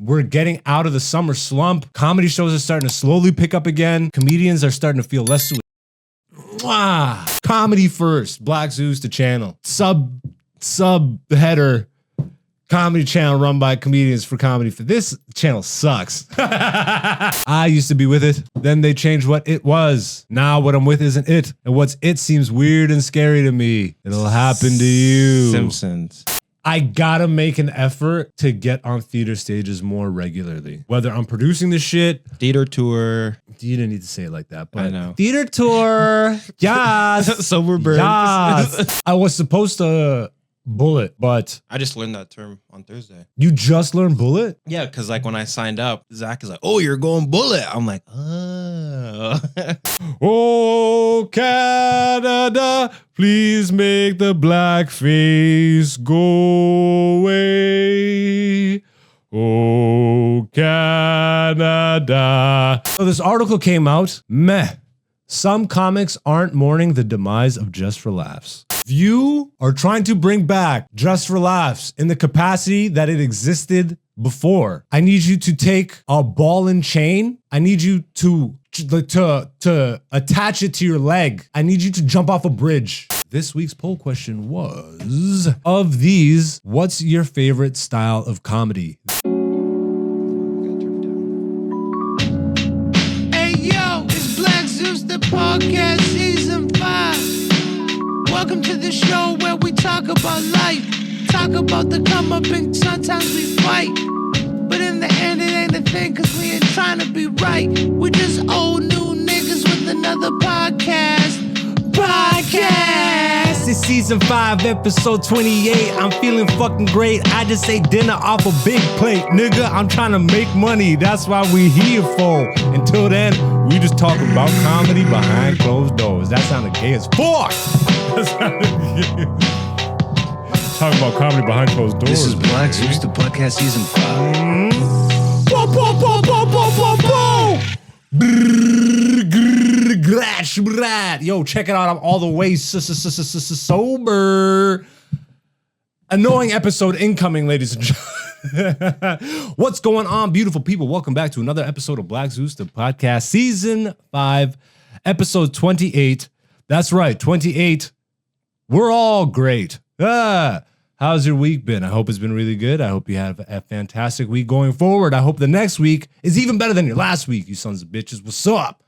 We're getting out of the summer slump. Comedy shows are starting to slowly pick up again. Comedians are starting to feel less comedy first. Black Zeus, the channel. Sub header. Comedy channel run by comedians for comedy. For this channel sucks. I used to be with it. Then they changed what it was. Now what I'm with isn't it. And what's it seems weird and scary to me. It'll happen to you. Simpsons. I gotta make an effort to get on theater stages more regularly. Whether I'm producing this shit. Theater tour. You didn't need to say it like that, but I know. Theater tour. Yes. Sober birds. Yes. I was supposed to bullet, but I just learned that term on Thursday. You just learned bullet? Yeah, because like when I signed up, Zach is like, "Oh, you're going bullet." I'm like, "Oh." Oh, Canada, please make the black face go away. Oh, Canada. So this article came out. Meh. Some comics aren't mourning the demise of Just for Laughs. If you are trying to bring back Just for Laughs in the capacity that it existed before, I need you to take a ball and chain. I need you to attach it to your leg. I need you to jump off a bridge. This week's poll question was, of these, what's your favorite style of comedy? Hey yo, it's Black Zeus, the podcast season 5. Welcome to the show where we talk about life, talk about the come up and sometimes we fight. But in the end it ain't a thing cause we ain't trying to be right. We're just old new niggas with another podcast. It's season 5, episode 28. I'm feeling fucking great. I just ate dinner off a big plate. Nigga, I'm trying to make money. That's why we here for. Until then, we just talk about comedy behind closed doors. That sounded gay as fuck. Talking about comedy behind closed doors. This is Black Zeus, the podcast season 5. Yo, check it out. I'm all the way sober. Annoying episode incoming, ladies and gentlemen. What's going on, beautiful people? Welcome back to another episode of Black Zeus, the podcast, season 5, episode 28. That's right, 28. We're all great. How's your week been? I hope it's been really good. I hope you have a fantastic week going forward. I hope the next week is even better than your last week, you sons of bitches. What's up?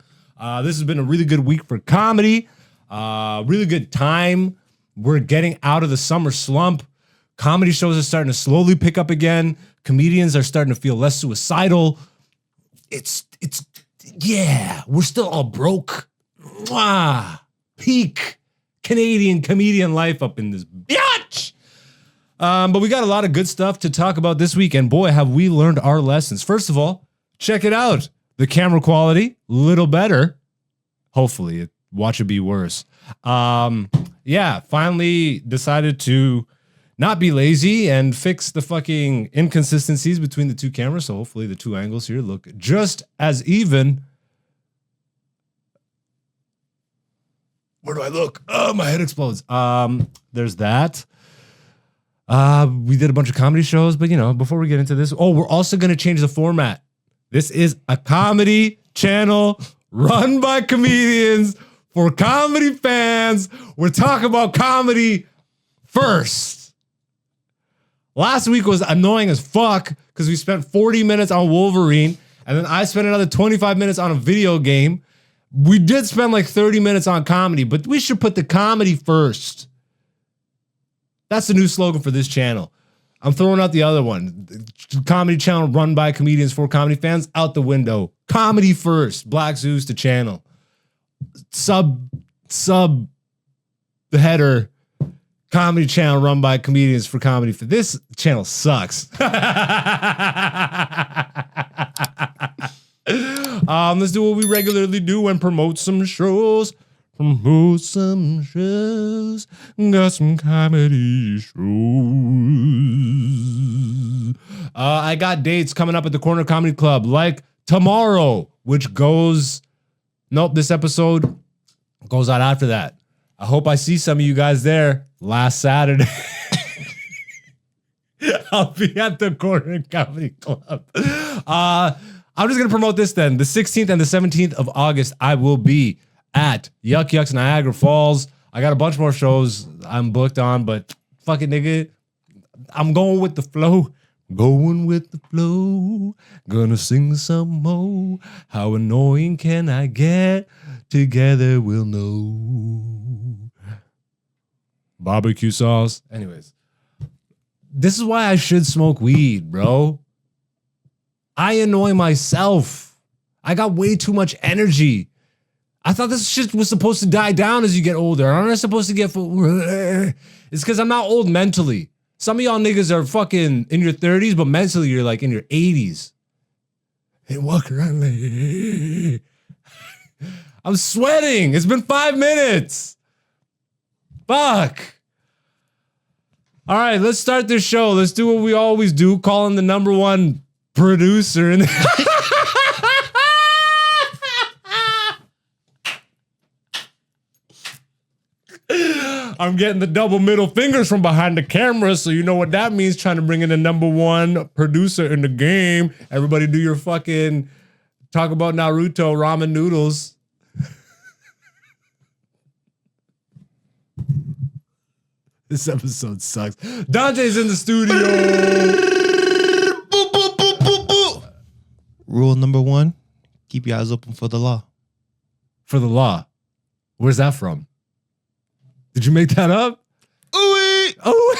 This has been a really good week for comedy. Really good time. We're getting out of the summer slump. Comedy shows are starting to slowly pick up again. Comedians are starting to feel less suicidal. Yeah, we're still all broke. Peak Canadian comedian life up in this bitch. But we got a lot of good stuff to talk about this week, and boy, have we learned our lessons. First of all, check it out. The camera quality, little better. Hopefully, watch it be worse. Yeah, finally decided to not be lazy and fix the fucking inconsistencies between the two cameras. So hopefully the two angles here look just as even. Where do I look? Oh, my head explodes. There's that. We did a bunch of comedy shows, but before we get into this, we're also going to change the format. This is a comedy channel run by comedians for comedy fans. We're talking about comedy first. Last week was annoying as fuck because we spent 40 minutes on Wolverine, and then I spent another 25 minutes on a video game. We did spend like 30 minutes on comedy, but we should put the comedy first. That's the new slogan for this channel. I'm throwing out the other one. Comedy channel run by comedians for comedy fans, out the window. Comedy first. Black Zeus, the channel. Sub the header. Comedy channel run by comedians for comedy. For this channel sucks. Let's do what we regularly do and promote some shows. Got some comedy shows. I got dates coming up at the Corner Comedy Club, like tomorrow, which goes... Nope, this episode goes out after that. I hope I see some of you guys there last Saturday. I'll be at the Corner Comedy Club. I'm just gonna promote this then. The 16th and the 17th of August, I will be at Yuck Yucks Niagara Falls. I got a bunch more shows I'm booked on, but fuck it, nigga. I'm going with the flow. Going with the flow. Gonna sing some more. How annoying can I get? Together we'll know. Barbecue sauce. Anyways. This is why I should smoke weed, bro. I annoy myself. I got way too much energy. I thought this shit was supposed to die down as you get older. I'm not supposed to get... It's because I'm not old mentally. Some of y'all niggas are fucking in your 30s, but mentally you're like in your 80s. And walk around like... I'm sweating. It's been 5 minutes. Fuck. All right, let's start this show. Let's do what we always do, calling the number one producer in I'm getting the double middle fingers from behind the camera, so you know what that means, trying to bring in the number one producer in the game. Everybody do your fucking talk about Naruto ramen noodles. This episode sucks. Dante's in the studio. Boo, boo, boo, boo, boo. Rule number 1, keep your eyes open for the law. For the law. Where's that from? Did you make that up? Ooh-wee. Oh,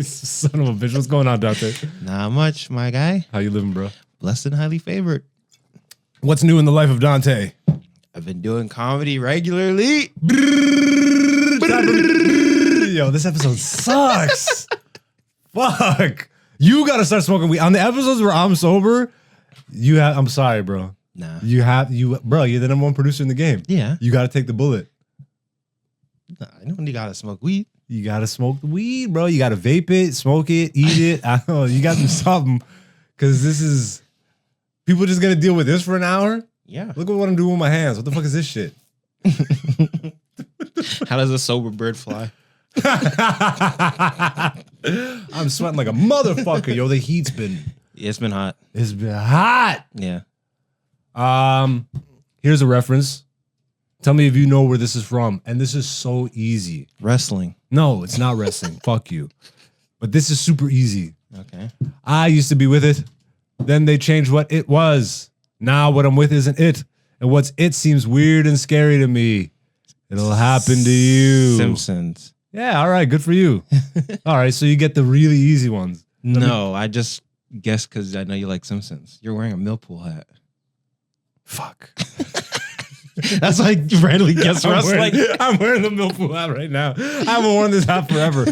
son of a bitch. What's going on, Dante? Not much, my guy. How you living, bro? Blessed and highly favored. What's new in the life of Dante? I've been doing comedy regularly. Yo, this episode sucks. Fuck. You gotta start smoking weed. On the episodes where I'm sober, I'm sorry, bro. Nah. Bro, you're the number one producer in the game. Yeah. You gotta take the bullet. Nah, I don't gotta smoke weed. You gotta smoke the weed, bro. You gotta vape it, smoke it, eat it. I don't know. You gotta do something. Cause this is people just gonna deal with this for an hour. Yeah. Look at what I'm doing with my hands. What the fuck is this shit? How does a sober bird fly? I'm sweating like a motherfucker. Yo, the heat's been It's been hot. It's been hot. Yeah. Here's a reference. Tell me if you know where this is from. And this is so easy. Wrestling. No, it's not wrestling. Fuck you. But this is super easy. Okay. I used to be with it. Then they changed what it was. Now what I'm with isn't it. And what's it seems weird and scary to me. It'll happen to you. Simpsons. Yeah, all right. Good for you. All right, so you get the really easy ones. No, I just guessed because I know you like Simpsons. You're wearing a Millpool hat. Fuck. That's why I randomly guessed wrestling. I'm wearing the Millpool hat right now. I haven't worn this hat forever.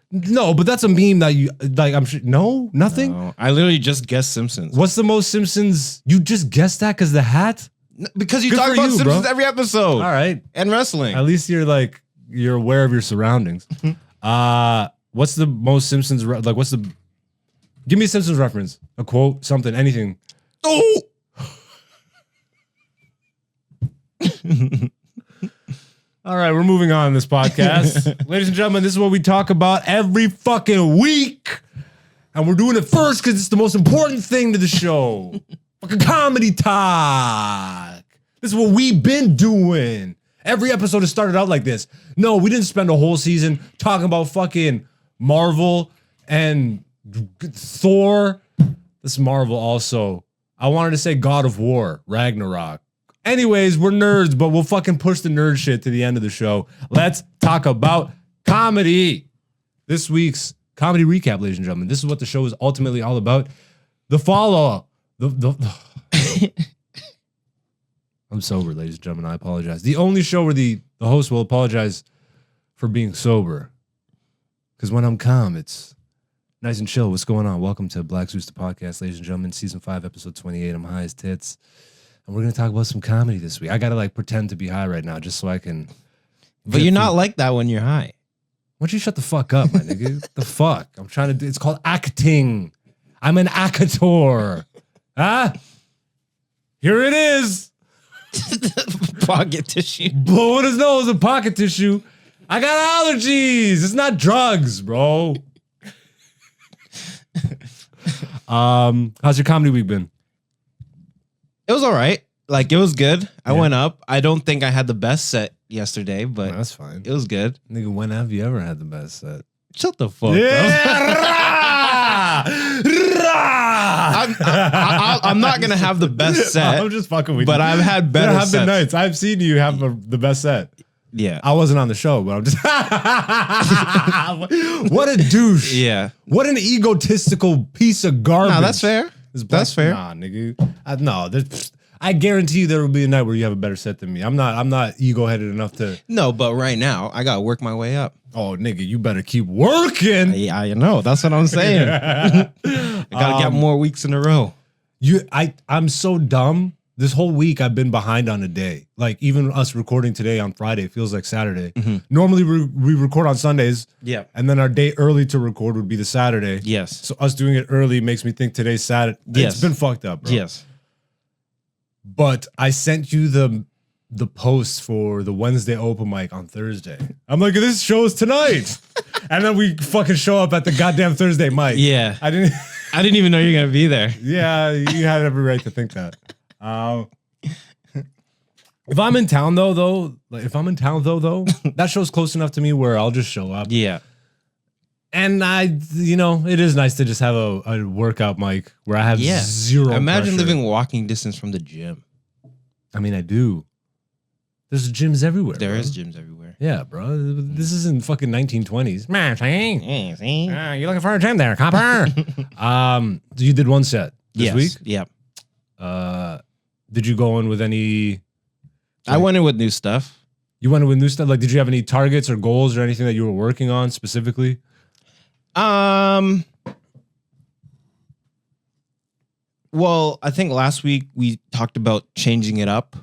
No, but that's a meme that you like. I'm sure. No, nothing. No, I literally just guessed Simpsons. What's the most Simpsons? You just guessed that because the hat. Because you Good talk for about you, Simpsons bro. every episode. All right. And wrestling. At least you're aware of your surroundings. What's the most Simpsons? What's the? Give me a Simpsons reference. A quote, something, anything. Oh. All right, we're moving on in this podcast. Ladies and gentlemen, this is what we talk about every fucking week. And we're doing it first because it's the most important thing to the show. Fucking comedy talk. This is what we've been doing. Every episode has started out like this. No, we didn't spend a whole season talking about fucking Marvel and Thor. This is Marvel also. I wanted to say God of War, Ragnarok. Anyways, we're nerds, but we'll fucking push the nerd shit to the end of the show. Let's talk about comedy. This week's comedy recap, ladies and gentlemen. This is what the show is ultimately all about. The follow-up. I'm sober, ladies and gentlemen. I apologize. The only show where the host will apologize for being sober. Because when I'm calm, it's nice and chill. What's going on? Welcome to Black Zeus, the podcast, ladies and gentlemen. Season 5, episode 28. I'm high as tits. And we're going to talk about some comedy this week. I got to pretend to be high right now just so I can... But you're not like that when you're high. Why don't you shut the fuck up, my nigga? The fuck? I'm trying to do... It's called acting. I'm an actor. Huh? Here it is. Pocket tissue. Blowing his nose with pocket tissue. I got allergies. It's not drugs, bro. How's your comedy week been? It was all right. Like, it was good. I went up. I don't think I had the best set yesterday, but That's fine. it was good. Nigga, when have you ever had the best set? Shut the fuck up. I'm not going to have the best set. I'm just fucking with you. But I've had better There have been sets. nights. I've seen you have the best set. Yeah. I wasn't on the show, but I'm just. What a douche. Yeah. What an egotistical piece of garbage. No, that's fair. That's fair. Nah, nigga. I guarantee you there will be a night where you have a better set than me. I'm not ego-headed enough to. No, but right now, I got to work my way up. Oh, nigga, you better keep working. Yeah, I know. That's what I'm saying. I got to get more weeks in a row. I'm so dumb. This whole week I've been behind on a day. Like even us recording today on Friday, it feels like Saturday. Normally we record on Sundays. Yeah. And then our day early to record would be the Saturday. Yes. So us doing it early makes me think today's Saturday. Yes. It's been fucked up, bro. Yes. But I sent you the post for the Wednesday open mic on Thursday. I'm like, this show's tonight. And then we fucking show up at the goddamn Thursday mic. Yeah. I didn't even know you were going to be there. Yeah, you had every right to think that. If I'm in town though, that show's close enough to me where I'll just show up. Yeah. And it is nice to just have a workout mic where I have zero Imagine pressure. living walking distance from the gym. I mean, I do. There's gyms everywhere. There bro. is gyms everywhere. Yeah, bro. This isn't fucking 1920s. Man, See? you looking for a gym there, copper? You did one set this week. Yeah. Did you go in with any? I went in with new stuff. You went in with new stuff. Like, did you have any targets or goals or anything that you were working on specifically? Well, I think last week we talked about changing it up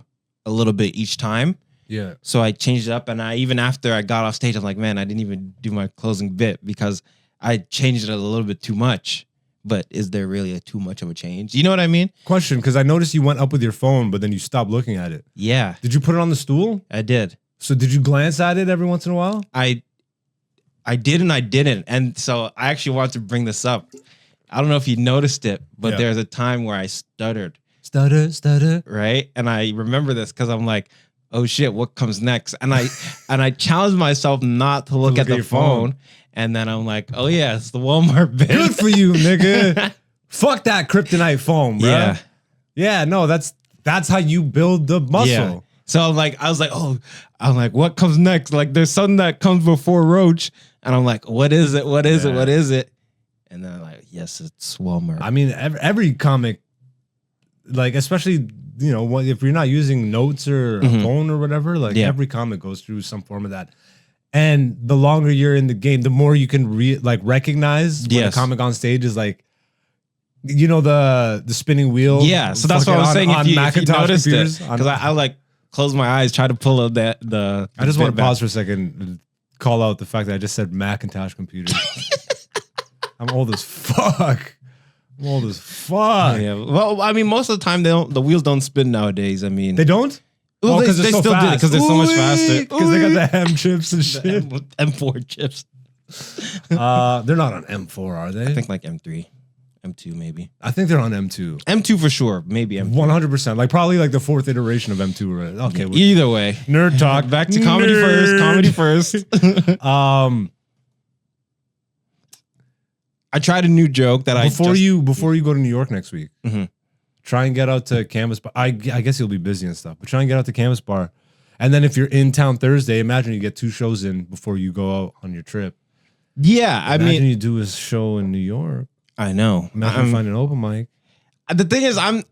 a little bit each time. Yeah. So I changed it up, and even after I got off stage, I'm like, man, I didn't even do my closing bit because I changed it a little bit too much. But is there really too much of a change? You know what I mean? Question, because I noticed you went up with your phone, but then you stopped looking at it. Yeah, Did you put it on the stool? I did. So did you glance at it every once in a while? I did and I didn't. And so I actually wanted to bring this up. I don't know if you noticed it, but there's a time where I stuttered. Stutter. Right? And I remember this because I'm like, oh shit, what comes next? And I challenged myself not to look at the your phone. And then I'm like, oh yeah, it's the Walmart bit. Good for you, nigga. Fuck that kryptonite foam, bro. Yeah. Yeah, no, that's how you build the muscle. Yeah. So I was like, what comes next? Like there's something that comes before Roach. And I'm like, what is it? What is it? What is it? And then I'm like, yes, it's Walmart. I mean, every comic, like, especially, if you're not using notes or a phone or whatever, like every comic goes through some form of that. And the longer you're in the game, the more you can recognize when a comic on stage is like, the spinning wheel. Yeah. So that's what I was saying. If you noticed computers, it, because I like close my eyes, try to pull up the I just want to bit pause for a second and call out the fact that I just said Macintosh computers. I'm old as fuck. Yeah. Well, I mean, most of the time the wheels don't spin nowadays. I mean, They don't? Well, because they still do it because they're so much faster. Because they got the M chips and shit. M4 chips. They're not on M4, are they? I think like M3, M2 maybe. I think they're on M2. M2 for sure. Maybe M3. 100%. Like probably like the fourth iteration of M2. Right? Okay. Either way. Nerd talk. Back to comedy first. Comedy first. I tried a new joke that before you go to New York next week. Mhm. Try and get out to Canvas Bar. I guess you'll be busy and stuff, but try and get out to Canvas Bar. And then if you're in town Thursday, imagine you get 2 shows in before you go out on your trip. Yeah, Imagine you do a show in New York. I know. Imagine you find an open mic. The thing is, I'm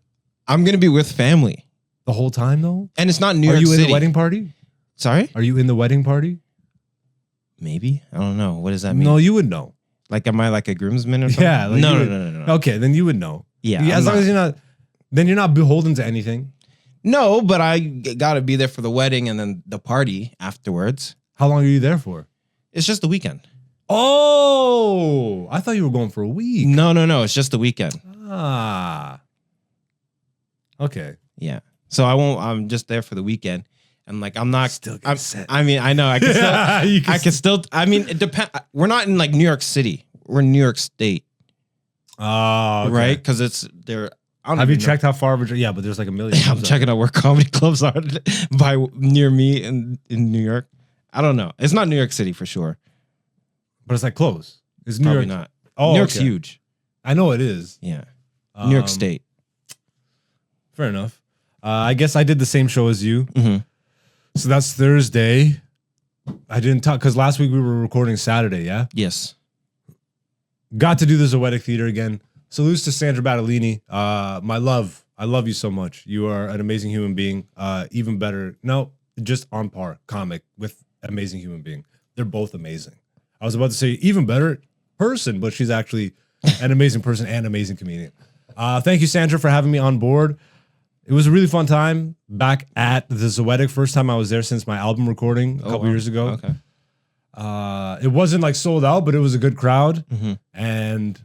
gonna be with family, The whole time though? and it's not New Are York you City. in the wedding party? Sorry, Are you in the wedding party? maybe I don't know. What does that mean? No, you would know. Like, am I like a groomsman or something? Yeah. Like no, you no, would- no, no, no. Okay, then you would know. Yeah, As I'm long not- as you're not, then you're not beholden to anything. No, but I gotta be there for the wedding and then the party afterwards. How long are you there for? It's just the weekend. Oh, I thought you were going for a week. No. It's just the weekend. Ah. Okay. Yeah. So I'm just there for the weekend, and like I'm not. Still get I'm, set. I mean, I know. I can. Still, You can I can still. I mean, it depends. We're not in like New York City. We're in New York State. Oh, okay. right? Because it's there. I don't Have you even know. checked how far? Yeah, but there's like a million. I'm clubs out checking out where comedy clubs are by near me in New York. I don't know. It's not New York City for sure. but it's like close. It's New Probably York. not. Oh, New York's okay. huge. I know it is. Yeah. New York Um, State. Fair enough. I guess I did the same show as you. Mm-hmm. So that's Thursday. I didn't talk because last week we were recording Saturday. Yeah. Yes. Got to do the Zoetic Theater again. Salutes to Sandra Battellini. My love. I love you so much. You are an amazing human being. Even better. No, just on par comic with amazing human being. They're both amazing. I was about to say even better person, but she's actually an amazing person and amazing comedian. Thank you, Sandra, for having me on board. It was a really fun time back at the Zoetic. First time I was there since my album recording a couple years ago. Okay. It wasn't like sold out, but it was a good crowd. Mm-hmm. And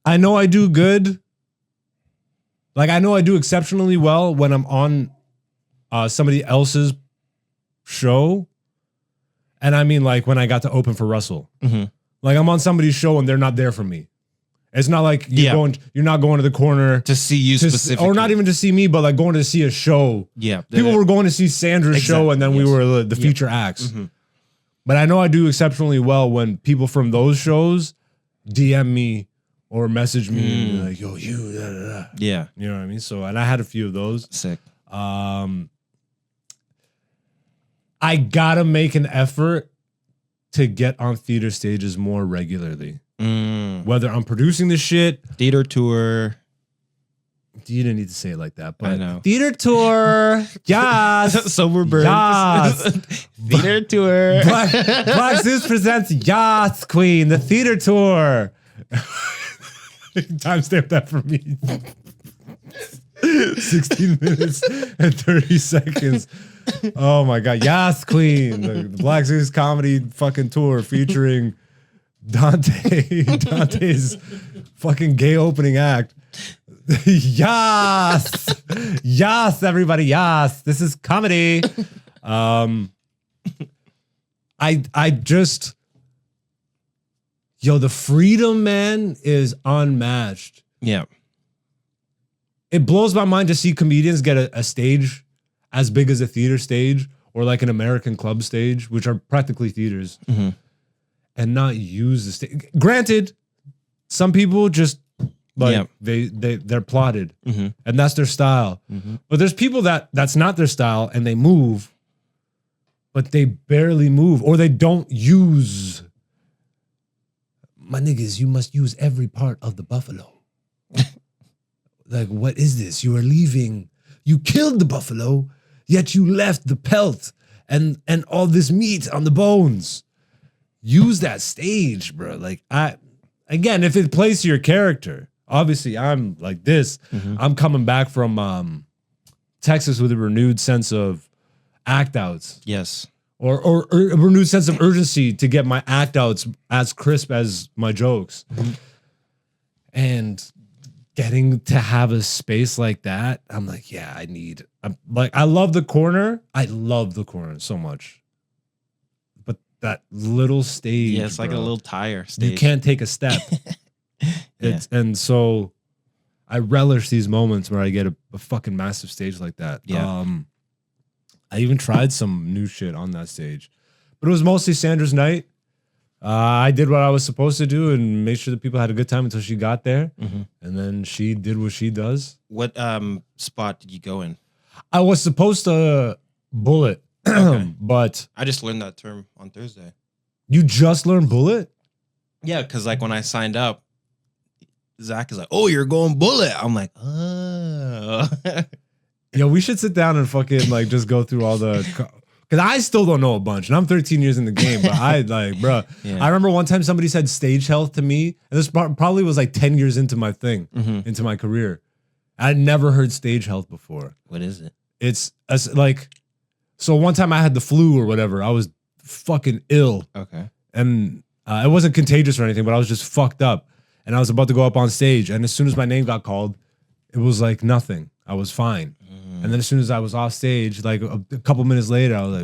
I know I do good. Like, I know I do exceptionally well when I'm on somebody else's show. And I mean, like, when I got to open for Russell. Mm-hmm. Like, I'm on somebody's show and they're not there for me. It's not like you're not going to the corner To see you specifically. or not even to see me, but like going to see a show. Yeah. People were going to see Sandra's show, and then we were the feature acts. Mm-hmm. But I know I do exceptionally well when people from those shows DM me or message me and be like, yo, you, da, da, da. Yeah. You know what I mean? So, and I had a few of those. Sick. I gotta make an effort to get on theater stages more regularly. Whether I'm producing the shit. Theater tour. You didn't need to say it like that, but I know. theater tour. Yes. Sober Birds. Yes. Theater tour. Black Zeus presents Yas Queen, the theater tour. Timestamp that for me. 16 minutes and 30 seconds. Oh my God. Yas Queen, the Black Zeus comedy fucking tour featuring Dante. Dante's fucking gay opening act. Yes. Yes, everybody. Yes. This is comedy. I just, the freedom, man, is unmatched. Yeah. It blows my mind to see comedians get a stage as big as a theater stage or like an American club stage, which are practically theaters, and not use the stage. Granted, some people just like they're plotted, and that's their style. But there's people that's not their style, and they move, but they barely move, or they don't use. My niggas, you must use every part of the buffalo. Like, what is this? You are leaving. You killed the buffalo, yet you left the pelt and all this meat on the bones. Use that stage, bro. Like, again, if it plays to your character, obviously I'm like this. I'm coming back from Texas with a renewed sense of act outs. Yes. Or a renewed sense of urgency to get my act outs as crisp as my jokes. And getting to have a space like that, I'm like, yeah, I love the corner. I love the corner so much. But that little stage, Yeah, it's like a little tire stage. you can't take a step. And so I relish these moments where I get a fucking massive stage like that. Yeah. I even tried some new shit on that stage, but it was mostly Sandra's night. I did what I was supposed to do and made sure that people had a good time until she got there. And then she did what she does. What spot did you go in? I was supposed to bullet, but I just learned that term on Thursday. you just learned bullet? Yeah, because like when I signed up, Zach is like, "Oh, you're going bullet." I'm like, "Oh." Yo, we should sit down and fucking like just go through all the... Because I still don't know a bunch, and I'm 13 years in the game, but I like, bro. Yeah. I remember one time somebody said stage health to me, and this probably was like 10 years into my thing, into my career. I'd never heard stage health before. What is it? It's like, so one time I had the flu or whatever. I was fucking ill, Okay. and it wasn't contagious or anything, but I was just fucked up, and I was about to go up on stage, and as soon as my name got called, it was like nothing. I was fine. And then as soon as I was off stage, like a couple minutes later, I was like,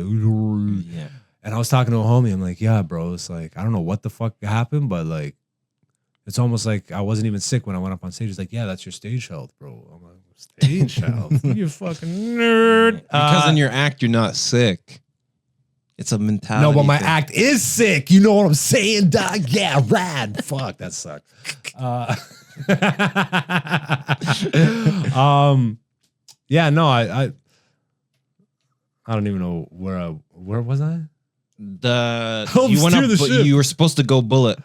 and I was talking to a homie. I'm like, yeah, bro, it's like, I don't know what the fuck happened, but like, It's almost like I wasn't even sick when I went up on stage. It's like, yeah, that's your stage health, bro. I'm like, stage health? You fucking nerd. Because in your act, you're not sick. It's a mentality. No, but my thing. act is sick. You know what I'm saying, dog? Yeah, rad. Fuck, that sucked. Yeah, no, I don't even know where was I? You went up, steer the but ship. you were supposed to go bullet.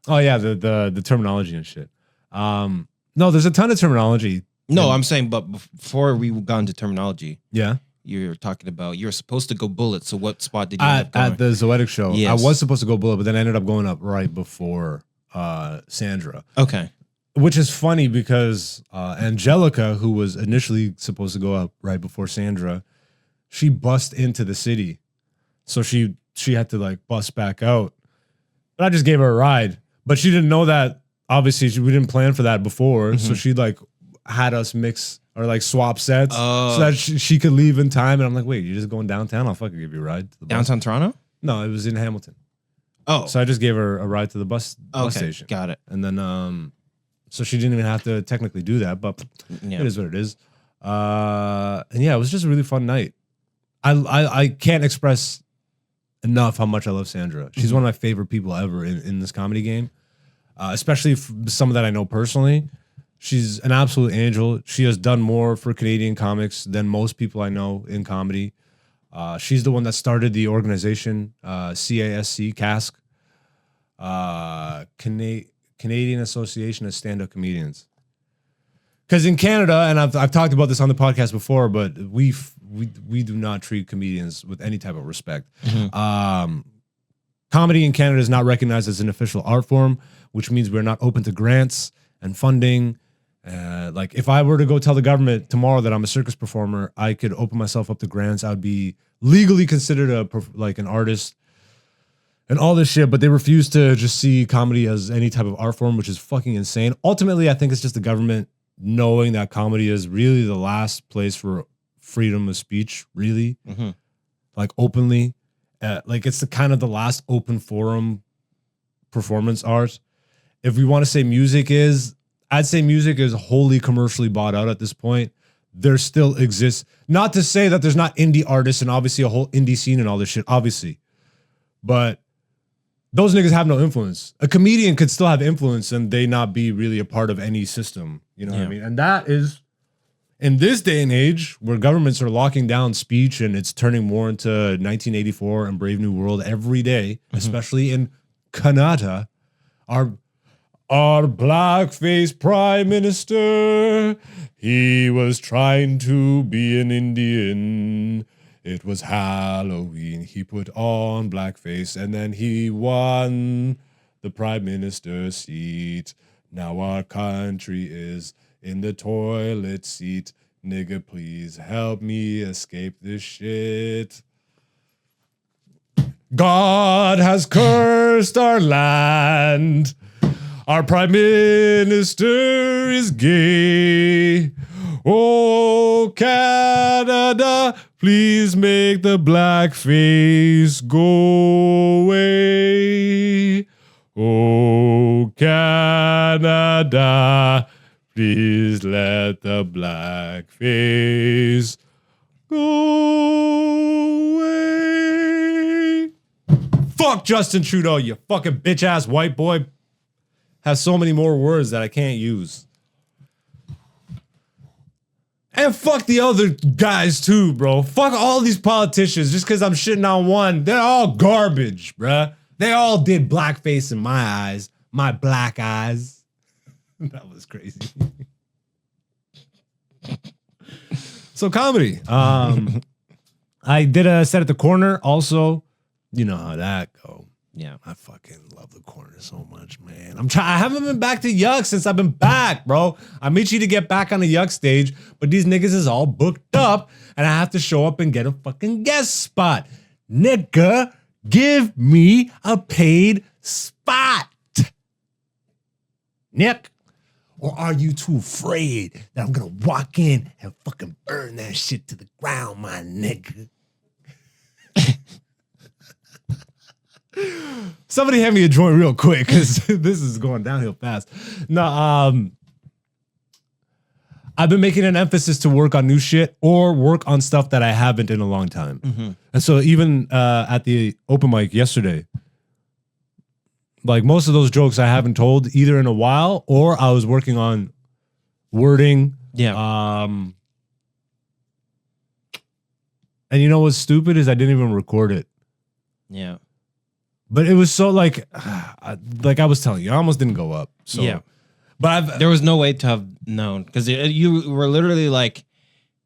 Oh yeah, the terminology and shit. No, there's a ton of terminology. No, I'm saying, but before we got into terminology, Yeah. you're talking about you're supposed to go bullet. So what spot did you end up At going? the Zoetic show, Yes. I was supposed to go bullet, but then I ended up going up right before Sandra. Okay. Which is funny because Angelica, who was initially supposed to go up right before Sandra, she bust into the city. So she had to like bust back out. But I just gave her a ride. But she didn't know that. Obviously, we didn't plan for that before. So she like had us mix or like swap sets so that she could leave in time. And I'm like, wait, you're just going downtown? I'll fucking give you a ride to the bus. Downtown Toronto? No, it was in Hamilton. Oh. So I just gave her a ride to the bus station. Got it. And then so she didn't even have to technically do that, but Yeah. it is what it is. And yeah, it was just a really fun night. I can't express enough how much I love Sandra. She's one of my favorite people ever in this comedy game, especially some that I know personally. She's an absolute angel. She has done more for Canadian comics than most people I know in comedy. She's the one that started the organization, CASC, Canadian Association of Stand-Up Comedians. Because in Canada, and I've talked about this on the podcast before, but we do not treat comedians with any type of respect. Comedy in Canada is not recognized as an official art form, which means we're not open to grants and funding. Like if I were to go tell the government tomorrow that I'm a circus performer, I could open myself up to grants. I would be legally considered an artist and all this shit, but they refuse to just see comedy as any type of art form, which is fucking insane. Ultimately, I think it's just the government knowing that comedy is really the last place for freedom of speech, really, like openly. Like it's the kind of the last open forum performance art. If we want to say music is, I'd say music is wholly commercially bought out at this point. There still exists, not to say that there's not indie artists and obviously a whole indie scene and all this shit, obviously, but those niggas have no influence. A comedian could still have influence and they not be really a part of any system. You know what I mean? And that is, in this day and age where governments are locking down speech and it's turning more into 1984 and Brave New World every day, especially in Canada, our blackface prime minister, he was trying to be an Indian. It was Halloween. He put on blackface and then he won the prime minister's seat. Now our country is in the toilet seat. Nigga, please help me escape this shit. God has cursed our land. Our prime minister is gay. Oh, Canada, please make the blackface go away. Oh, Canada, please let the blackface go away. Fuck Justin Trudeau, you fucking bitch ass white boy. Has so many more words that I can't use. And fuck the other guys too, bro. Fuck all these politicians just because I'm shitting on one. They're all garbage, bruh. They all did blackface in my eyes. My black eyes. That was crazy. So comedy. I did a set at the Corner also. You know how that go. Yeah. I fucking love the Corner so much, man. I haven't been back to Yuck since I've been back, bro. I'm itchy to get back on the Yuck stage, but these niggas is all booked up, and I have to show up and get a fucking guest spot. Nigga, give me a paid spot. Nick. Or are you too afraid that I'm gonna walk in and fucking burn that shit to the ground, my nigga? Somebody hand me a joint real quick because this is going downhill fast. No, I've been making an emphasis to work on new shit or work on stuff that I haven't in a long time. And so even at the open mic yesterday, like most of those jokes I haven't told either in a while or I was working on wording. Yeah. And you know what's stupid is I didn't even record it. Yeah. But it was so like I was telling you, I almost didn't go up. So Yeah. But There was no way to have known because you were literally like,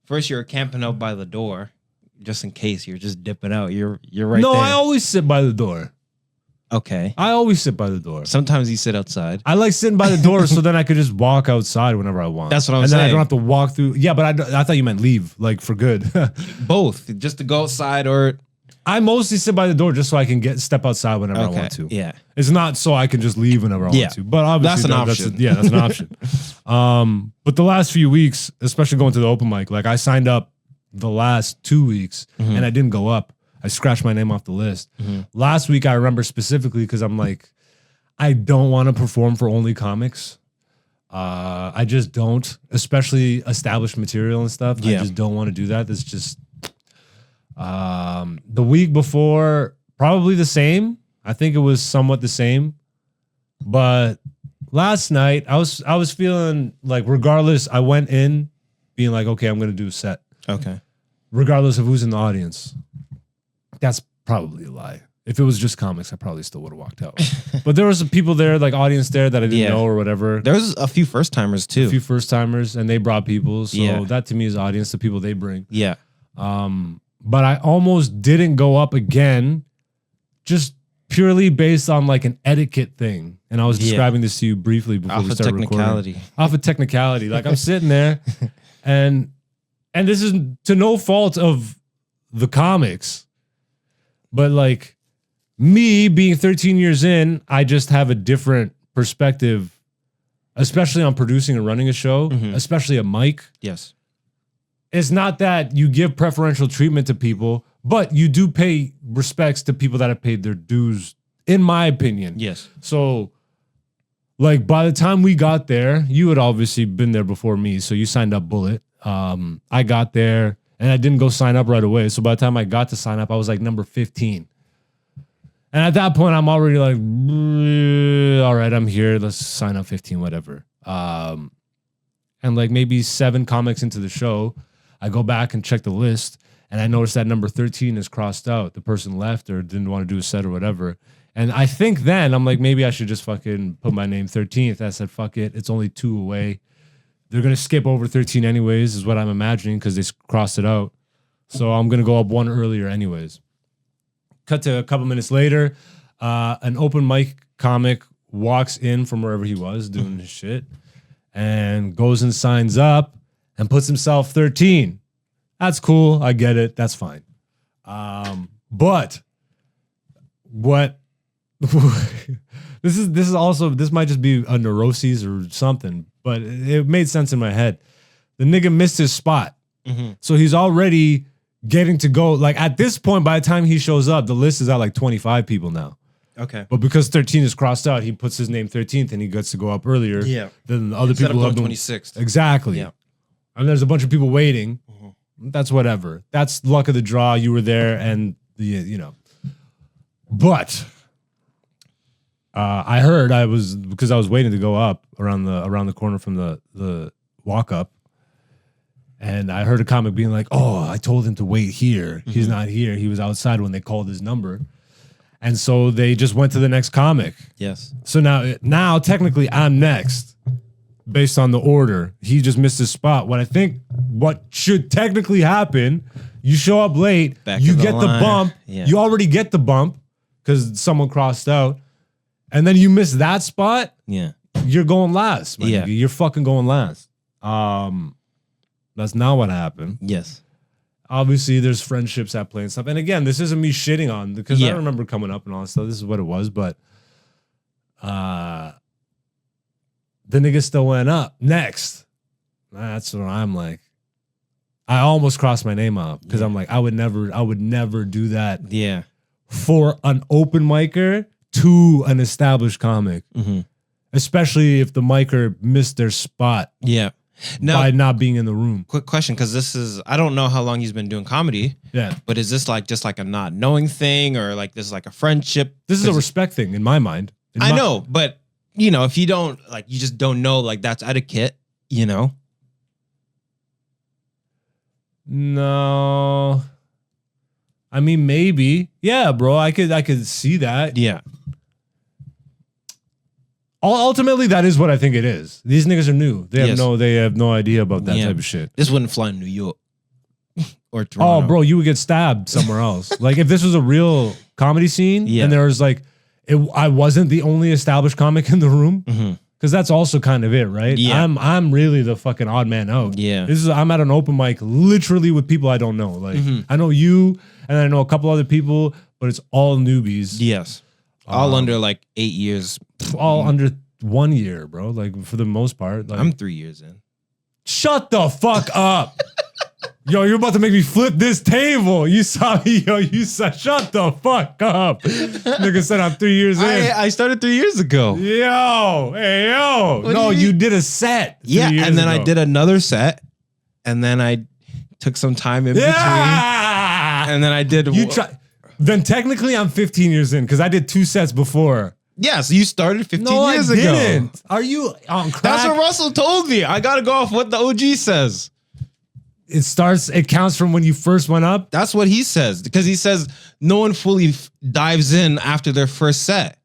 first you were camping out by the door, just in case you're just dipping out. You're right no, there. I always sit by the door. Okay. I always sit by the door. Sometimes you sit outside. I like sitting by the door so then I could just walk outside whenever I want. That's what I'm and then I saying. don't have to walk through. Yeah, but I thought you meant leave, like for good. Both, just to go outside or I mostly sit by the door just so I can step outside whenever I want to. Yeah. It's not so I can just leave whenever I Yeah. want to. But obviously That's an option. that's an option. But the last few weeks, especially going to the open mic, like I signed up the last 2 weeks and I didn't go up. I scratched my name off the list. Last week I remember specifically because I'm like, I don't want to perform for only comics. I just don't, especially established material and stuff. I Yeah. just don't want to do that. That's just the week before, probably the same. I think it was somewhat the same. But last night, I was feeling like regardless, I went in being like, okay, I'm gonna do a set. Okay. Regardless of who's in the audience. That's probably a lie. If it was just comics, I probably still would have walked out. But there was some people there, like audience there that I didn't Yeah. know or whatever. There was a few first timers too. A few first timers and they brought people. So Yeah. that to me is audience, the people they bring. Yeah. But I almost didn't go up again, just purely based on like an etiquette thing. And I was Yeah. describing this to you briefly before Off we of started recording. technicality. Off of technicality. Like I'm sitting there and this is to no fault of the comics, but like me being 13 years in, I just have a different perspective, especially on producing and running a show, especially a mic. Yes. It's not that you give preferential treatment to people, but you do pay respects to people that have paid their dues, in my opinion. Yes. So, like, by the time we got there, you had obviously been there before me, so you signed up Bullet. I got there, and I didn't go sign up right away. So by the time I got to sign up, I was like number 15. And at that point, I'm already like, all right, I'm here. Let's sign up 15, whatever. And like maybe 7 comics into the show, I go back and check the list, and I notice that number 13 is crossed out. The person left or didn't want to do a set or whatever. And I think then I'm like, maybe I should just fucking put my name 13th. I said, fuck it. It's only 2 away. They're going to skip over 13 anyways, is what I'm imagining because they crossed it out. So I'm going to go up 1 earlier anyways. Cut to a couple minutes later, an open mic comic walks in from wherever he was doing his shit and goes and signs up and puts himself 13. That's cool. I get it. That's fine. But what this might just be a neuroses or something, but it made sense in my head. The nigga missed his spot. So he's already getting to go. Like at this point, by the time he shows up, the list is at like 25 people now. Okay. But because 13 is crossed out, he puts his name 13th and he gets to go up earlier than the other Instead people of who going have been 26th. Exactly. Yeah. And there's a bunch of people waiting. That's whatever. That's luck of the draw. You were there, and But I heard because I was waiting to go up around the corner from the walk up, and I heard a comic being like, "Oh, I told him to wait here. He's not here. He was outside when they called his number." And so they just went to the next comic. Yes. So now technically I'm next based on the order. He just missed his spot. What should technically happen, you show up late, Back you of the get the line. bump. Yeah. You already get the bump because someone crossed out. And then you miss that spot, Yeah. you're going last. My Yeah. nigga. You're fucking going last. That's not what happened. Yes. Obviously, there's friendships at play and stuff. And again, this isn't me shitting on because I Yeah. remember coming up and all that stuff. This is what it was, but the nigga still went up next. That's what I'm like. I almost crossed my name off because I'm like, I would never do that Yeah. for an open micer to an established comic, especially if the micer missed their spot Yeah. Now, by not being in the room. quick question, because this is, I don't know how long he's been doing comedy, Yeah. but is this like just like a not knowing thing, or like this is like a friendship? This is a respect thing in my mind. I know, but you know, if you don't like, you just don't know, like that's etiquette, you know? No. I mean, maybe. Yeah, bro. I could see that. Yeah. Ultimately, that is what I think it is. These niggas are new. They have no idea about that Yeah. type of shit. This wouldn't fly in New York or Oh, Toronto. bro, you would get stabbed somewhere else. Like if this was a real comedy scene, Yeah. and there was like, I wasn't the only established comic in the room, because that's also kind of it, right? Yeah. I'm really the fucking odd man out. Yeah. I'm at an open mic, literally with people I don't know. Like I know you, and I know a couple other people, but it's all newbies, Yes. All under like 8 years. all under 1 year, bro. Like for the most part, like I'm 3 years in. shut the fuck up. Yo, you're about to make me flip this table. You saw me, yo. You said, shut the fuck up. Nigga said I'm 3 years in. I started 3 years ago. Yo, hey, yo. What No, do you you mean? did a set. 3 Yeah, years and then I ago. did another set, and then I took some time in between, Yeah. and then I did. You try. Then technically I'm 15 years in because I did 2 sets before. Yeah, so you started 15 No, years I ago. didn't. Are you on crack? That's what Russell told me. I gotta go off what the OG says. It counts from when you first went up. That's what he says, because he says no one fully dives in after their first set.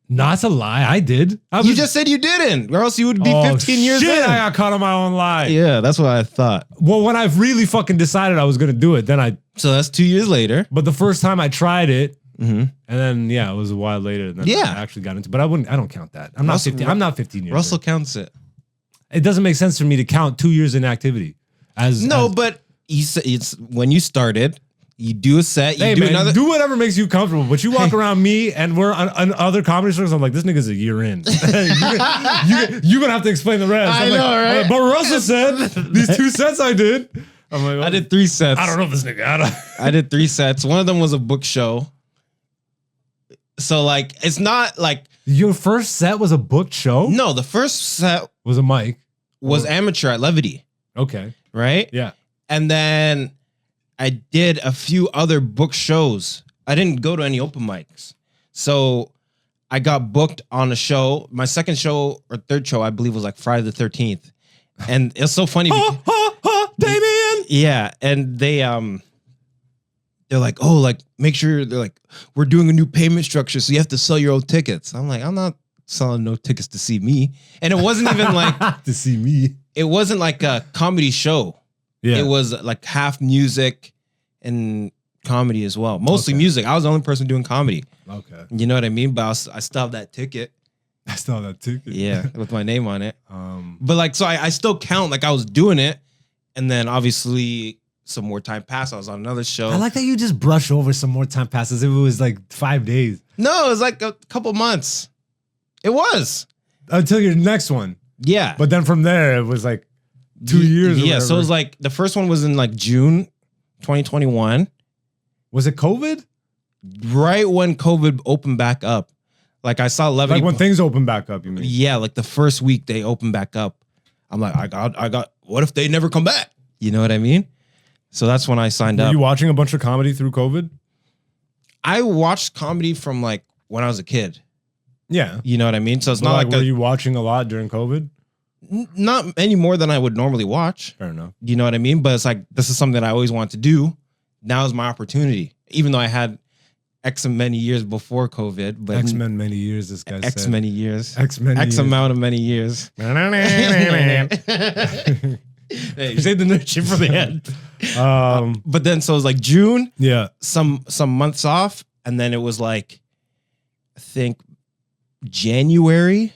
Not a lie. I did. You just said you didn't, or else you would be 15 years shit, in. I got caught on my own lie. Yeah, that's what I thought. Well, when I really fucking decided I was gonna do it, then So that's 2 years later. but the first time I tried it, and then it was a while later. And then Yeah. I actually got into. But I don't count that. I'm not Russell- 15. I'm not 15 years. Russell in. counts it. It doesn't make sense for me to count 2 years in activity. But it's when you started, you do a set, you Hey do man, another. do whatever makes you comfortable. But you walk around me and we're on other comedy shows. I'm like, this nigga's a year in. You're gonna have to explain the rest. I I'm know, like, right? But Russell said these 2 sets I did. I'm like, I did 3 sets. I don't know if this nigga. I did 3 sets. One of them was a book show. So like, it's not like, Your first set was a booked show. no, the first set Was a mic. was amateur at Levity, Okay. right? Yeah. And then I did a few other book shows. I didn't go to any open mics. So I got booked on a show. My second show or third show, I believe, was like Friday the 13th. And it's so funny. Damien. Yeah. And they're like, oh, like, make sure, they're like, we're doing a new payment structure, so you have to sell your own tickets. I'm like, I'm not selling no tickets to see me. And it wasn't even like, To see me. it wasn't like a comedy show. Yeah. It was like half music and comedy as well. Mostly music. I was the only person doing comedy. Okay. You know what I mean? But I still have that ticket. I still have that ticket. Yeah, with my name on it. But like, so I still count like I was doing it. And then obviously some more time passed. I was on another show. I like that you just brush over some more time passes. If it was like 5 days No, it was like a couple months. It was. until your next one. Yeah. But then from there, it was like 2 years. or Yeah. So it was whatever. like the first one was in like June 2021. Was it COVID? Right when COVID opened back up. Like I saw Levity. Like when things open back up, you mean? Yeah, like the first week they opened back up. I'm like, I got. What if they never come back? You know what I mean? So that's when I signed Were up. you watching a bunch of comedy through COVID? I watched comedy from like when I was a kid. Yeah. You know what I mean? So it's But not like, like were you watching a lot during COVID? not any more than I would normally watch. Fair enough. You know what I mean? But it's like this is something that I always want to do. Now is my opportunity, even though I had X many years before COVID. But X-Men many years, this guy X said. many years. X-Men X years. amount of many years. Hey, you say the nerd shit from the end. But then so it was like June, Yeah. some months off, and then it was like I think January.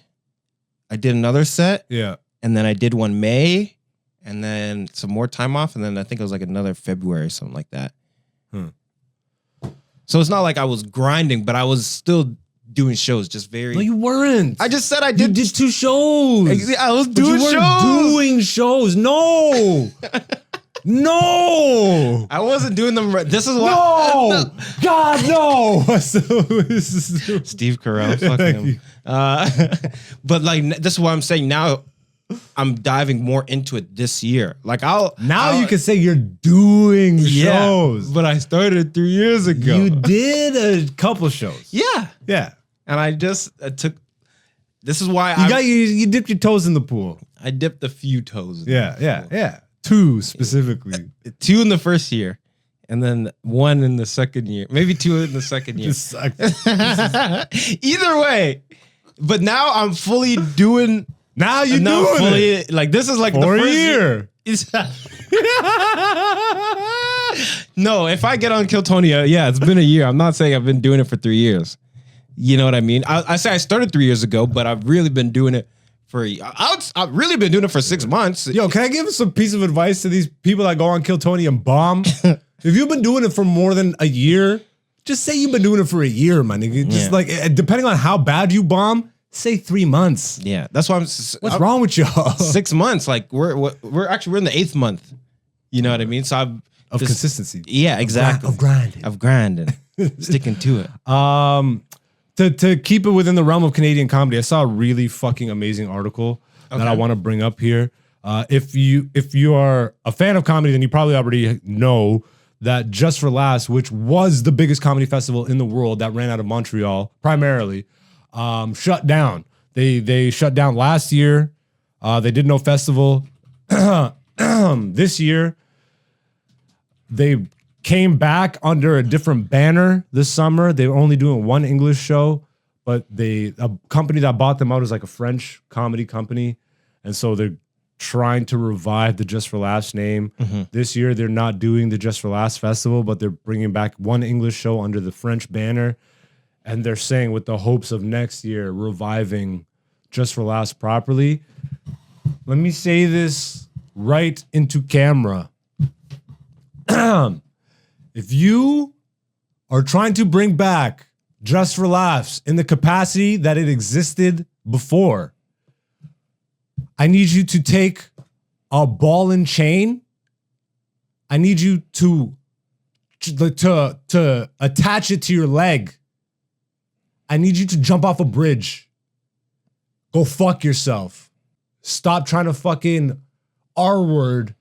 I did another set, Yeah. and then I did one May, and then some more time off, and then I think it was like another February, something like that. So it's not like I was grinding, but I was still doing shows, just very. No, you weren't. I just said I You did. did 2 shows. I was But doing you weren't shows. doing shows. No. No. I wasn't doing them right. This is why. No. God, no. Steve Carell, fuck Thank him. you. But like, this is what I'm saying now. I'm diving more into it this year. Like Now you can say you're doing shows. but I started 3 years ago. You did a couple shows. Yeah. Yeah. And I just took. This is why You dipped your toes in the pool. I dipped a few toes. In Yeah. 2 specifically. 2 in the first year, and then 1 in the second year. Maybe 2 in the second year. This sucks. Either way, but now I'm fully doing. Now you Now doing fully it. like this is like For the a first year. No, if I get on Kiltonia, yeah, it's been a year. I'm not saying I've been doing it for 3 years. You know what I mean? I say I started 3 years ago, but I've really been doing it for. I've really been doing it for 6 months. Yo, can I give some piece of advice to these people that go on Kill Tony and bomb? If you've been doing it for more than a year, just say you've been doing it for a year, my nigga. Just like, depending on how bad you bomb, say 3 months. Yeah, that's why I'm. What's wrong with y'all? 6 months. Like we're in the 8th month. You know what I mean? So Of consistency. Yeah, exactly. Of grinding. Of grinding. Sticking to it. To keep it within the realm of Canadian comedy, I saw a really fucking amazing article that I want to bring up here. If you are a fan of comedy, then you probably already know that Just for Laughs, which was the biggest comedy festival in the world that ran out of Montreal primarily, shut down. They shut down last year. They did no festival. This year, they came back under a different banner this summer. They were only doing one English show, but a company that bought them out is like a French comedy company. And so they're trying to revive the Just for Laughs name. This year, they're not doing the Just for Laughs festival, but they're bringing back one English show under the French banner. And they're saying with the hopes of next year reviving Just for Laughs properly. Let me say this right into camera. If you are trying to bring back Just for Laughs in the capacity that it existed before, I need you to take a ball and chain. I need you to attach it to your leg. I need you to jump off a bridge. Go fuck yourself. Stop trying to fucking R-word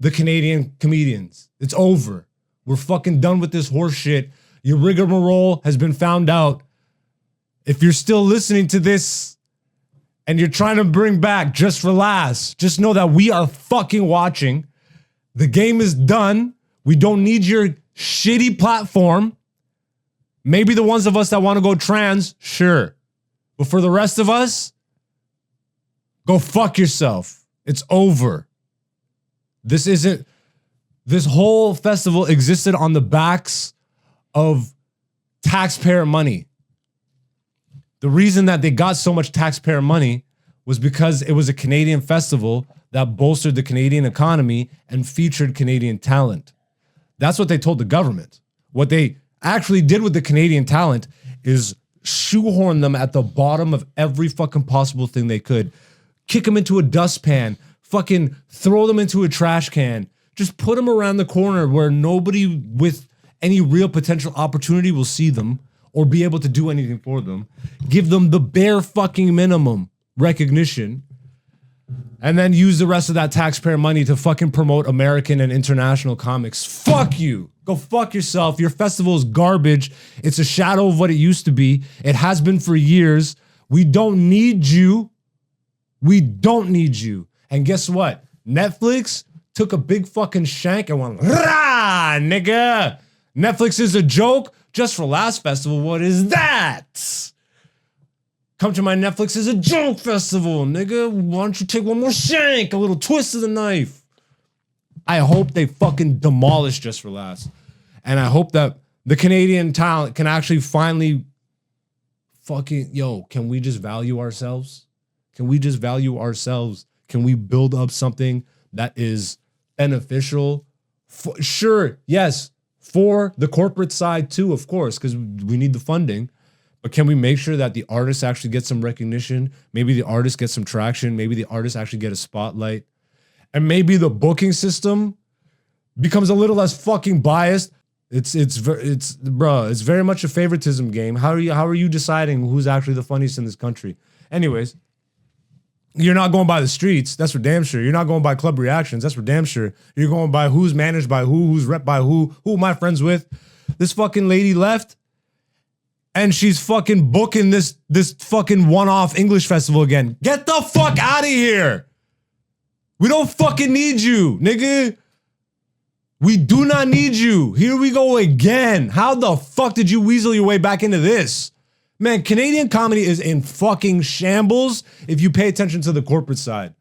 the Canadian comedians. It's over. We're fucking done with this horse shit. Your rigmarole has been found out. If you're still listening to this and you're trying to bring back Just for Laughs, just know that we are fucking watching. The game is done. We don't need your shitty platform. Maybe the ones of us that want to go trans, sure. But for the rest of us, go fuck yourself. It's over. This whole festival existed on the backs of taxpayer money. The reason that they got so much taxpayer money was because it was a Canadian festival that bolstered the Canadian economy and featured Canadian talent. That's what they told the government. What they actually did with the Canadian talent is shoehorn them at the bottom of every fucking possible thing they could. Kick them into a dustpan, fucking throw them into a trash can, just put them around the corner where nobody with any real potential opportunity will see them or be able to do anything for them. Give them the bare fucking minimum recognition, and then use the rest of that taxpayer money to fucking promote American and international comics. Fuck you. Go fuck yourself. Your festival is garbage. It's a shadow of what it used to be. It has been for years. We don't need you. We don't need you. And guess what? Netflix took a big fucking shank and went, rah, nigga. Netflix is a joke. Just for Laughs festival, what is that? Come to my Netflix is a joke festival, nigga. Why don't you take one more shank, a little twist of the knife? I hope they fucking demolish Just for Laughs. And I hope that the Canadian talent can actually finally fucking, can we just value ourselves? Can we just value ourselves? Can we build up something that is beneficial? Sure, yes, for the corporate side too, of course, because we need the funding. But can we make sure that the artists actually get some recognition? Maybe the artists get some traction. Maybe the artists actually get a spotlight. And maybe the booking system becomes a little less fucking biased. It's very much a favoritism game. How are you deciding who's actually the funniest in this country? Anyways, you're not going by the streets. That's for damn sure. You're not going by club reactions. That's for damn sure. You're going by who's managed by who's rep by who am I friends with. This fucking lady left, and she's fucking booking this fucking one-off English festival again. Get the fuck out of here. We don't fucking need you, nigga. We do not need you. Here we go again. How the fuck did you weasel your way back into this? Man, Canadian comedy is in fucking shambles if you pay attention to the corporate side.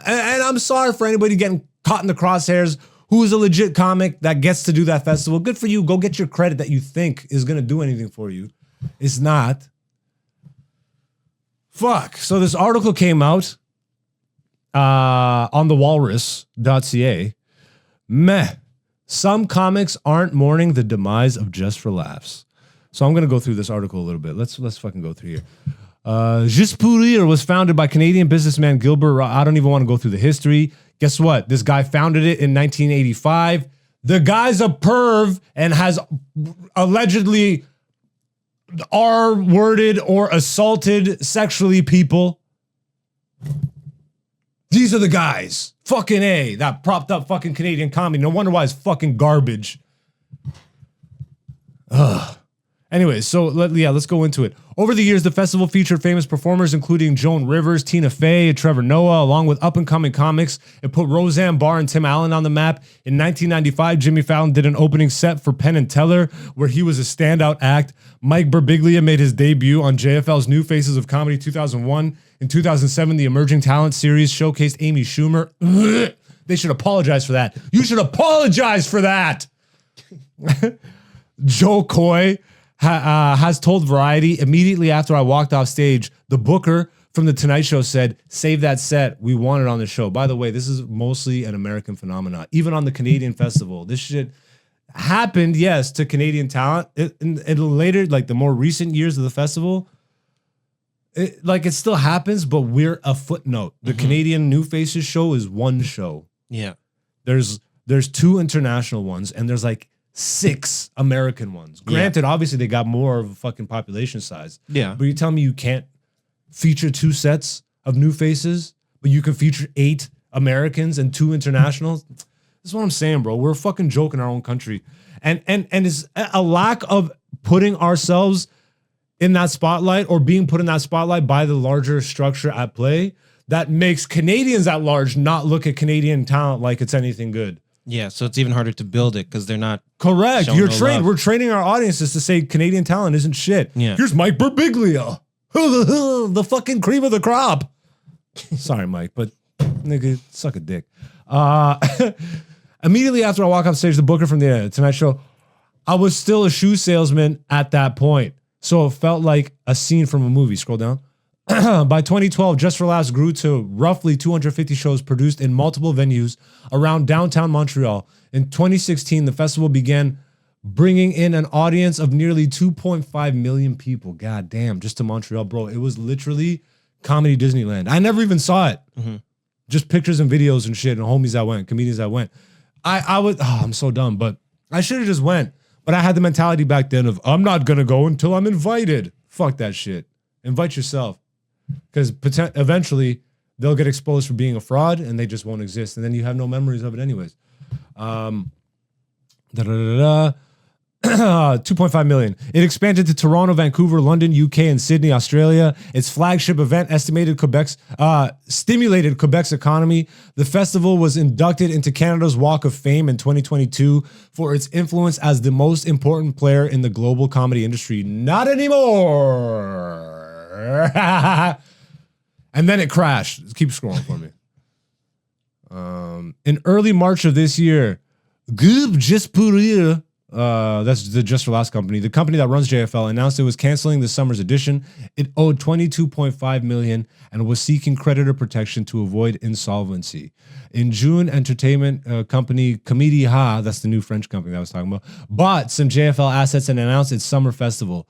And I'm sorry for anybody getting caught in the crosshairs who is a legit comic that gets to do that festival. Good for you. Go get your credit that you think is going to do anything for you. It's not. Fuck. So this article came out on thewalrus.ca. Meh. Some comics aren't mourning the demise of Just for Laughs. So I'm going to go through this article a little bit. Let's fucking go through here. Juste pour rire was founded by Canadian businessman Gilbert. I don't even want to go through the history. Guess what? This guy founded it in 1985. The guy's a perv and has allegedly R-worded or assaulted sexually people. These are the guys. Fucking A. That propped up fucking Canadian comedy. No wonder why it's fucking garbage. Ugh. Anyways, so let's go into it. Over the years, the festival featured famous performers, including Joan Rivers, Tina Fey, and Trevor Noah, along with up-and-coming comics. It put Roseanne Barr and Tim Allen on the map. In 1995, Jimmy Fallon did an opening set for Penn and Teller, where he was a standout act. Mike Birbiglia made his debut on JFL's New Faces of Comedy 2001. In 2007, the Emerging Talent series showcased Amy Schumer. They should apologize for that. You should apologize for that. Joe Coy has told Variety, immediately after I walked off stage, the booker from The Tonight Show said, save that set. We want it on the show. By the way, this is mostly an American phenomenon. Even on the Canadian festival, this shit happened, yes, to Canadian talent. In later, like the more recent years of the festival, it still happens, but we're a footnote. The Canadian New Faces show is one show. Yeah. There's two international ones, and there's like 6 American ones. Granted, obviously they got more of a fucking population size. Yeah. But you tell me you can't feature 2 sets of New Faces, but you can feature 8 Americans and 2 internationals? This is what I'm saying, bro. We're a fucking joke in our own country. And it's a lack of putting ourselves in that spotlight or being put in that spotlight by the larger structure at play that makes Canadians at large not look at Canadian talent like it's anything good. Yeah, so it's even harder to build it because they're not. Correct. showing You're no trained. love. We're training our audiences to say Canadian talent isn't shit. Yeah. Here's Mike Birbiglia. The fucking cream of the crop. Sorry, Mike, but nigga, suck a dick. Immediately after I walk off stage, the booker from the Tonight Show, I was still a shoe salesman at that point. So it felt like a scene from a movie. Scroll down. By 2012, Just for Laughs grew to roughly 250 shows produced in multiple venues around downtown Montreal. In 2016, the festival began bringing in an audience of nearly 2.5 million people. God damn, just to Montreal, bro. It was literally comedy Disneyland. I never even saw it. Just pictures and videos and shit and homies that went, comedians that went. I'm so dumb, but I should have just went. But I had the mentality back then of, I'm not going to go until I'm invited. Fuck that shit. Invite yourself. Because eventually they'll get exposed for being a fraud and they just won't exist. And then you have no memories of it anyways. 2.5 million. It expanded to Toronto, Vancouver, London, UK, and Sydney, Australia. Its flagship event stimulated Quebec's economy. The festival was inducted into Canada's Walk of Fame in 2022 for its influence as the most important player in the global comedy industry. Not anymore. And then it crashed. Keep scrolling for me. In early March of this year, Groupe Juste pour rire, that's the Just for Laughs company, the company that runs JFL, announced it was canceling the summer's edition. It owed $22.5 million and was seeking creditor protection to avoid insolvency. In June, entertainment company Comédie Ha, that's the new French company that I was talking about, bought some JFL assets and announced its summer festival.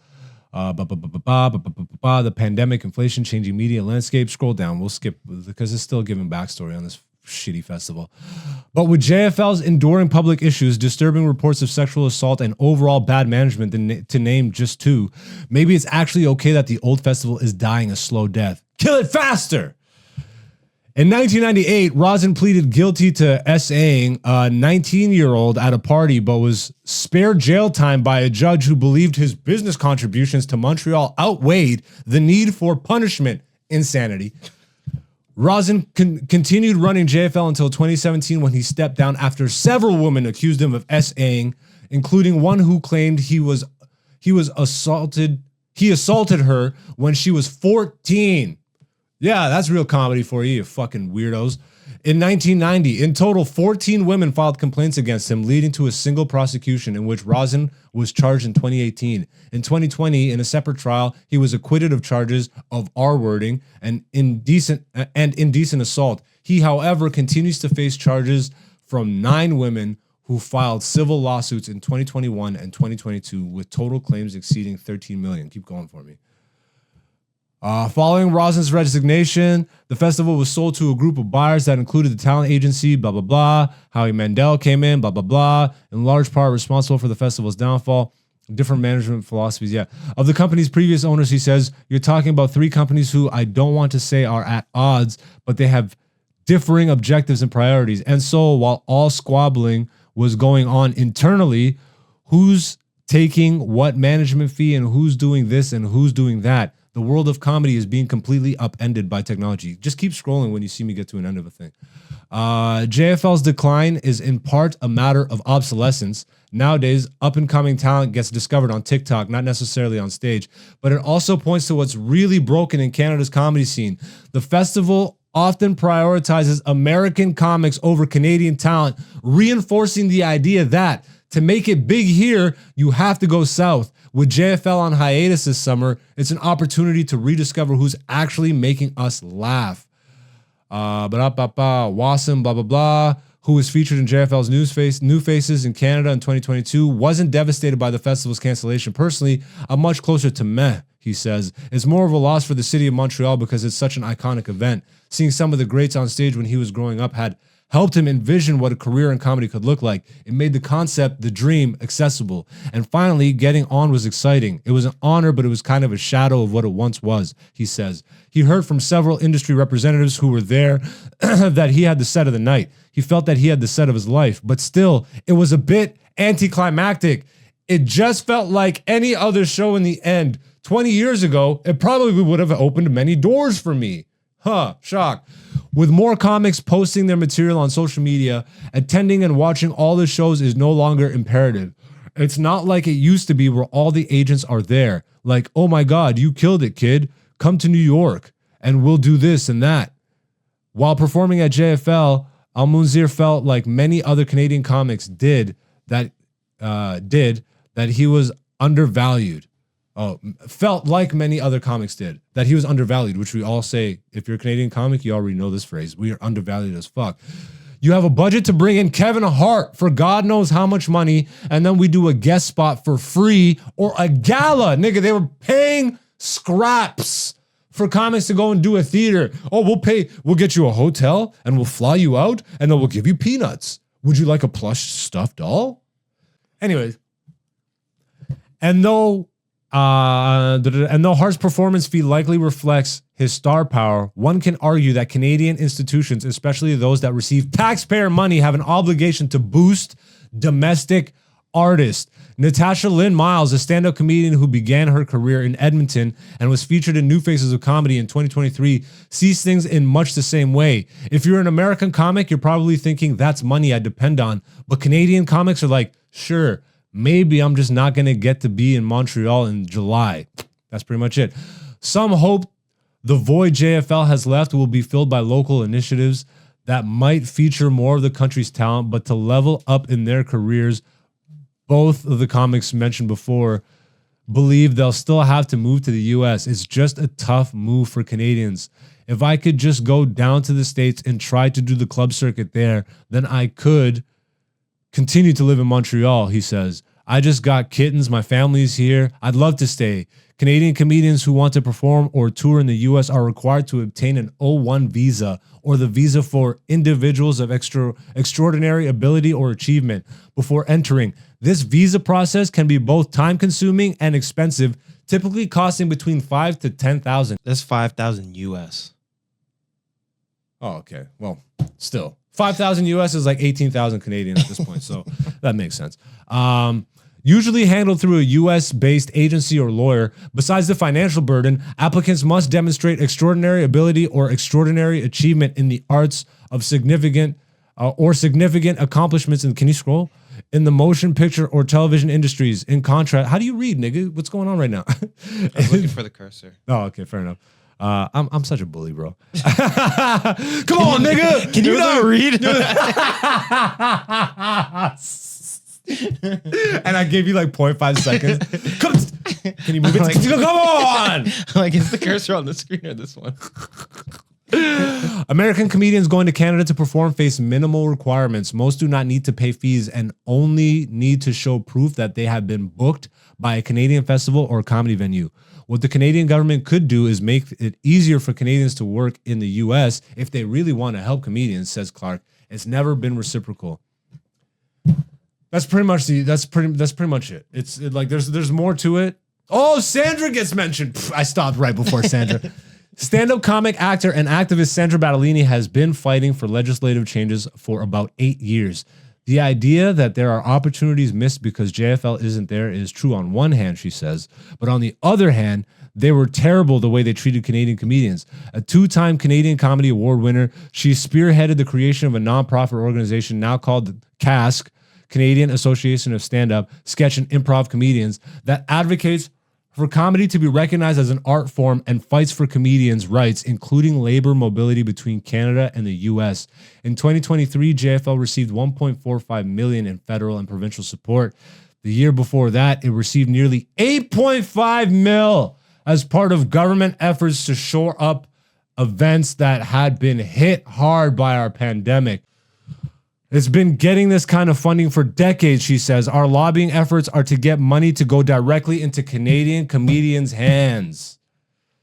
The pandemic, inflation, changing media landscape. Scroll down. We'll skip because it's still giving backstory on this shitty festival. But with JFL's enduring public issues, disturbing reports of sexual assault, and overall bad management, to name just two, maybe it's actually okay that the old festival is dying a slow death. Kill it faster! In 1998, Rosin pleaded guilty to SAing a 19-year-old at a party, but was spared jail time by a judge who believed his business contributions to Montreal outweighed the need for punishment. Insanity. Rosin continued running JFL until 2017 when he stepped down after several women accused him of SAing, including one who claimed he assaulted her when she was 14. Yeah, that's real comedy for you, you fucking weirdos. In 1990, in total, 14 women filed complaints against him, leading to a single prosecution in which Rosin was charged in 2018. In 2020, in a separate trial, he was acquitted of charges of R-wording and indecent assault. He, however, continues to face charges from 9 women who filed civil lawsuits in 2021 and 2022 with total claims exceeding 13 million. Keep going for me. Following Rosin's resignation, the festival was sold to a group of buyers that included the talent agency, blah, blah, blah. Howie Mandel came in, blah, blah, blah. In large part responsible for the festival's downfall. Different management philosophies, yeah. Of the company's previous owners, he says, you're talking about 3 companies who I don't want to say are at odds, but they have differing objectives and priorities. And so while all squabbling was going on internally, who's taking what management fee and who's doing this and who's doing that? The world of comedy is being completely upended by technology. Just keep scrolling when you see me get to an end of a thing. JFL's decline is in part a matter of obsolescence. Nowadays, up-and-coming talent gets discovered on TikTok, not necessarily on stage. But it also points to what's really broken in Canada's comedy scene. The festival often prioritizes American comics over Canadian talent, reinforcing the idea that to make it big here, you have to go south. With JFL on hiatus this summer, it's an opportunity to rediscover who's actually making us laugh. Wassim, blah, blah, blah, who was featured in JFL's New Faces in Canada in 2022, wasn't devastated by the festival's cancellation. Personally, I'm much closer to meh, he says. It's more of a loss for the city of Montreal because it's such an iconic event. Seeing some of the greats on stage when he was growing up had helped him envision what a career in comedy could look like. It made the concept, the dream, accessible. And finally, getting on was exciting. It was an honor, but it was kind of a shadow of what it once was, he says. He heard from several industry representatives who were there that he had the set of the night. He felt that he had the set of his life, but still, it was a bit anticlimactic. It just felt like any other show in the end. 20 years ago, it probably would have opened many doors for me. Shock. With more comics posting their material on social media, attending and watching all the shows is no longer imperative. It's not like it used to be where all the agents are there. Like, oh my God, you killed it, kid. Come to New York and we'll do this and that. While performing at JFL, Al-Munzir felt like many other Canadian comics did that he was undervalued. Felt like many other comics did, that he was undervalued, which we all say, if you're a Canadian comic, you already know this phrase. We are undervalued as fuck. You have a budget to bring in Kevin Hart for God knows how much money, and then we do a guest spot for free or a gala. Nigga, they were paying scraps for comics to go and do a theater. Oh, we'll get you a hotel and we'll fly you out and then we'll give you peanuts. Would you like a plush stuffed doll? Anyways, and though Hart's performance fee likely reflects his star power, one can argue that Canadian institutions, especially those that receive taxpayer money, have an obligation to boost domestic artists. Natasha Lynn Miles, a stand-up comedian who began her career in Edmonton and was featured in New Faces of Comedy in 2023, sees things in much the same way. If you're an American comic, you're probably thinking, that's money I depend on. But Canadian comics are like, sure, maybe I'm just not going to get to be in Montreal in July. That's pretty much it. Some hope the void JFL has left will be filled by local initiatives that might feature more of the country's talent, but to level up in their careers, both of the comics mentioned before believe they'll still have to move to the US. It's just a tough move for Canadians. If I could just go down to the States and try to do the club circuit there, then I could continue to live in Montreal, he says. I just got kittens. My family's here. I'd love to stay. Canadian comedians who want to perform or tour in the U.S. are required to obtain an O1 visa or the visa for individuals of extraordinary ability or achievement before entering. This visa process can be both time-consuming and expensive, typically costing between $5,000 to $10,000. That's 5,000 US. Oh, okay. Well, still. 5,000 US is like 18,000 Canadian at this point, so that makes sense. Usually handled through a US-based agency or lawyer. Besides the financial burden, applicants must demonstrate extraordinary ability or extraordinary achievement in the arts of significant accomplishments in, can you scroll? In the motion picture or television industries. In contrast, how do you read, nigga? What's going on right now? I was looking for the cursor. Oh, okay, fair enough. I'm such a bully, bro. Come on, nigga. Can you not read? And I gave you like 0.5 seconds. Can you move it? Come on. Like, is the cursor on the screen or this one? American comedians going to Canada to perform face minimal requirements. Most do not need to pay fees and only need to show proof that they have been booked by a Canadian festival or comedy venue. What the Canadian government could do is make it easier for Canadians to work in the US if they really want to help comedians, says Clark. It's never been reciprocal. That's pretty much it. Like there's more to it. Oh, Sandra gets mentioned. Pff, I stopped right before Sandra. Stand-up comic, actor, and activist Sandra Battellini has been fighting for legislative changes for about 8 years. The idea that there are opportunities missed because JFL isn't there is true on one hand, she says, but on the other hand, they were terrible the way they treated Canadian comedians. A 2-time Canadian Comedy Award winner, she spearheaded the creation of a nonprofit organization now called the CASC, Canadian Association of Stand-Up, Sketch and Improv Comedians, that advocates for comedy to be recognized as an art form and fights for comedians' rights, including labor mobility between Canada and the U.S. In 2023, JFL received $1.45 million in federal and provincial support. The year before that, it received nearly $8.5 million as part of government efforts to shore up events that had been hit hard by our pandemic. It's been getting this kind of funding for decades, she says. Our lobbying efforts are to get money to go directly into Canadian comedians' hands.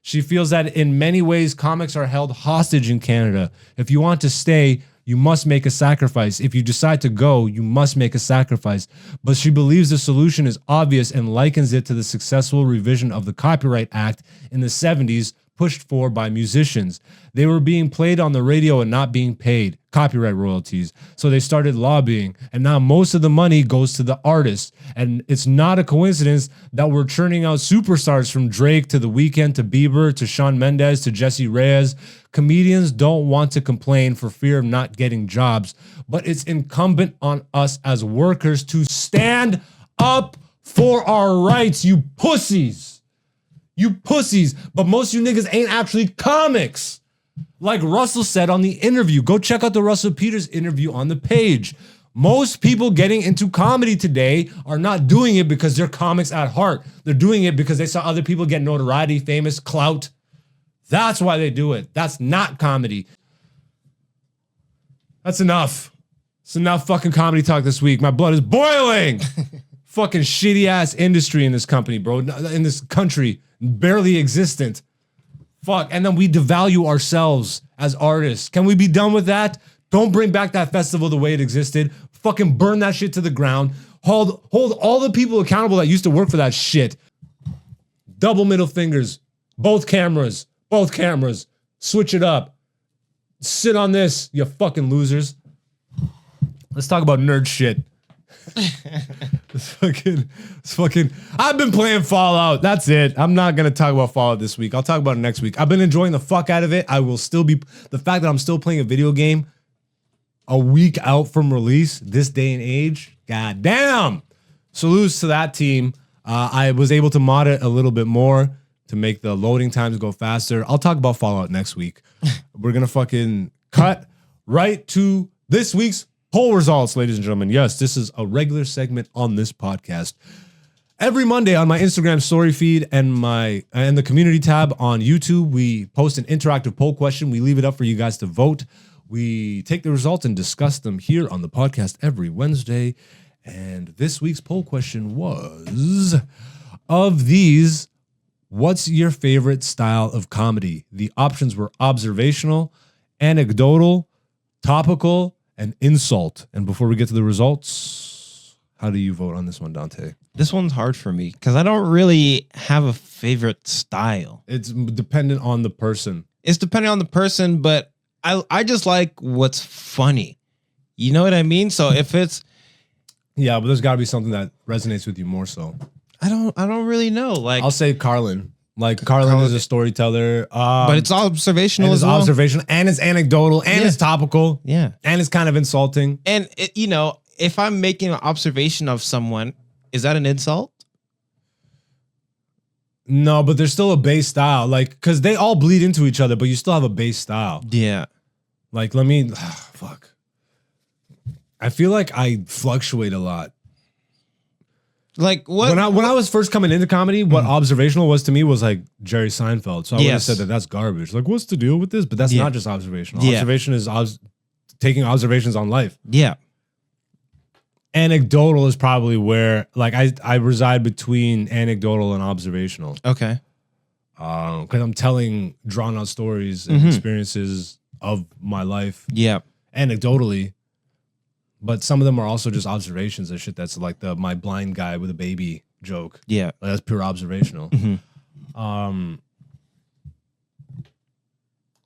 She feels that in many ways, comics are held hostage in Canada. If you want to stay, you must make a sacrifice. If you decide to go, you must make a sacrifice. But she believes the solution is obvious and likens it to the successful revision of the Copyright Act in the 70s, pushed for by musicians. They were being played on the radio and not being paid copyright royalties. So they started lobbying, and now most of the money goes to the artists. And it's not a coincidence that we're churning out superstars from Drake to The Weeknd to Bieber to Shawn Mendes to Jesse Reyes. Comedians don't want to complain for fear of not getting jobs, but it's incumbent on us as workers to stand up for our rights, you pussies. You pussies, but most of you niggas ain't actually comics. Like Russell said on the interview. Go check out the Russell Peters interview on the page. Most people getting into comedy today are not doing it because they're comics at heart. They're doing it because they saw other people get notoriety, famous, clout. That's why they do it. That's not comedy. That's enough. It's enough fucking comedy talk this week. My blood is boiling. Fucking shitty ass industry in this company, bro. In this country. Barely existent. Fuck. And then we devalue ourselves as artists. Can we be done with that? Don't bring back that festival the way it existed. Fucking burn that shit to the ground. Hold all the people accountable that used to work for that shit. Double middle fingers. Both cameras. Switch it up. Sit on this, you fucking losers. Let's talk about nerd shit. It's fucking. I've been playing Fallout. That's it. I'm not gonna talk about Fallout this week. I'll talk about it next week. I've been enjoying the fuck out of it. I will still be. The fact that I'm still playing a video game a week out from release, this day and age, god damn. Salutes to that team. I was able to mod it a little bit more to make the loading times go faster. I'll talk about Fallout next week. We're gonna fucking cut right to this week's poll results, ladies and gentlemen. Yes, this is a regular segment on this podcast. Every Monday on my Instagram story feed and the community tab on YouTube, we post an interactive poll question. We leave it up for you guys to vote. We take the results and discuss them here on the podcast every Wednesday. And this week's poll question was, of these, what's your favorite style of comedy? The options were observational, anecdotal, topical, and insult. And before we get to the results, how do you vote on this one, Dante? This one's hard for me because I don't really have a favorite style. It's dependent on the person. It's depending on the person, but I just like what's funny. You know what I mean? So if it's Yeah, but there's got to be something that resonates with you more so. I don't really know. Like I'll say Carlin. Like Carlin is a storyteller, but it's observational and as it's well. observational, and it's anecdotal, and it's topical, Yeah. and it's kind of insulting. And it, if I'm making an observation of someone, is that an insult? No, but there's still a base style, like because they all bleed into each other, but you still have a base style. Yeah. Like, fuck. I feel like I fluctuate a lot. Like what? When I was first coming into comedy, what observational was to me was like Jerry Seinfeld. So I would have Yes. said that that's garbage. Like, what's the deal with this? But that's Yeah. not just observational. Yeah. Observation is taking observations on life. Yeah. Anecdotal is probably where like I reside between anecdotal and observational. Okay. Because I'm telling drawn out stories and experiences of my life Yeah. anecdotally. But some of them are also just observations and shit that's like my blind guy with a baby joke. Yeah. Like, that's pure observational.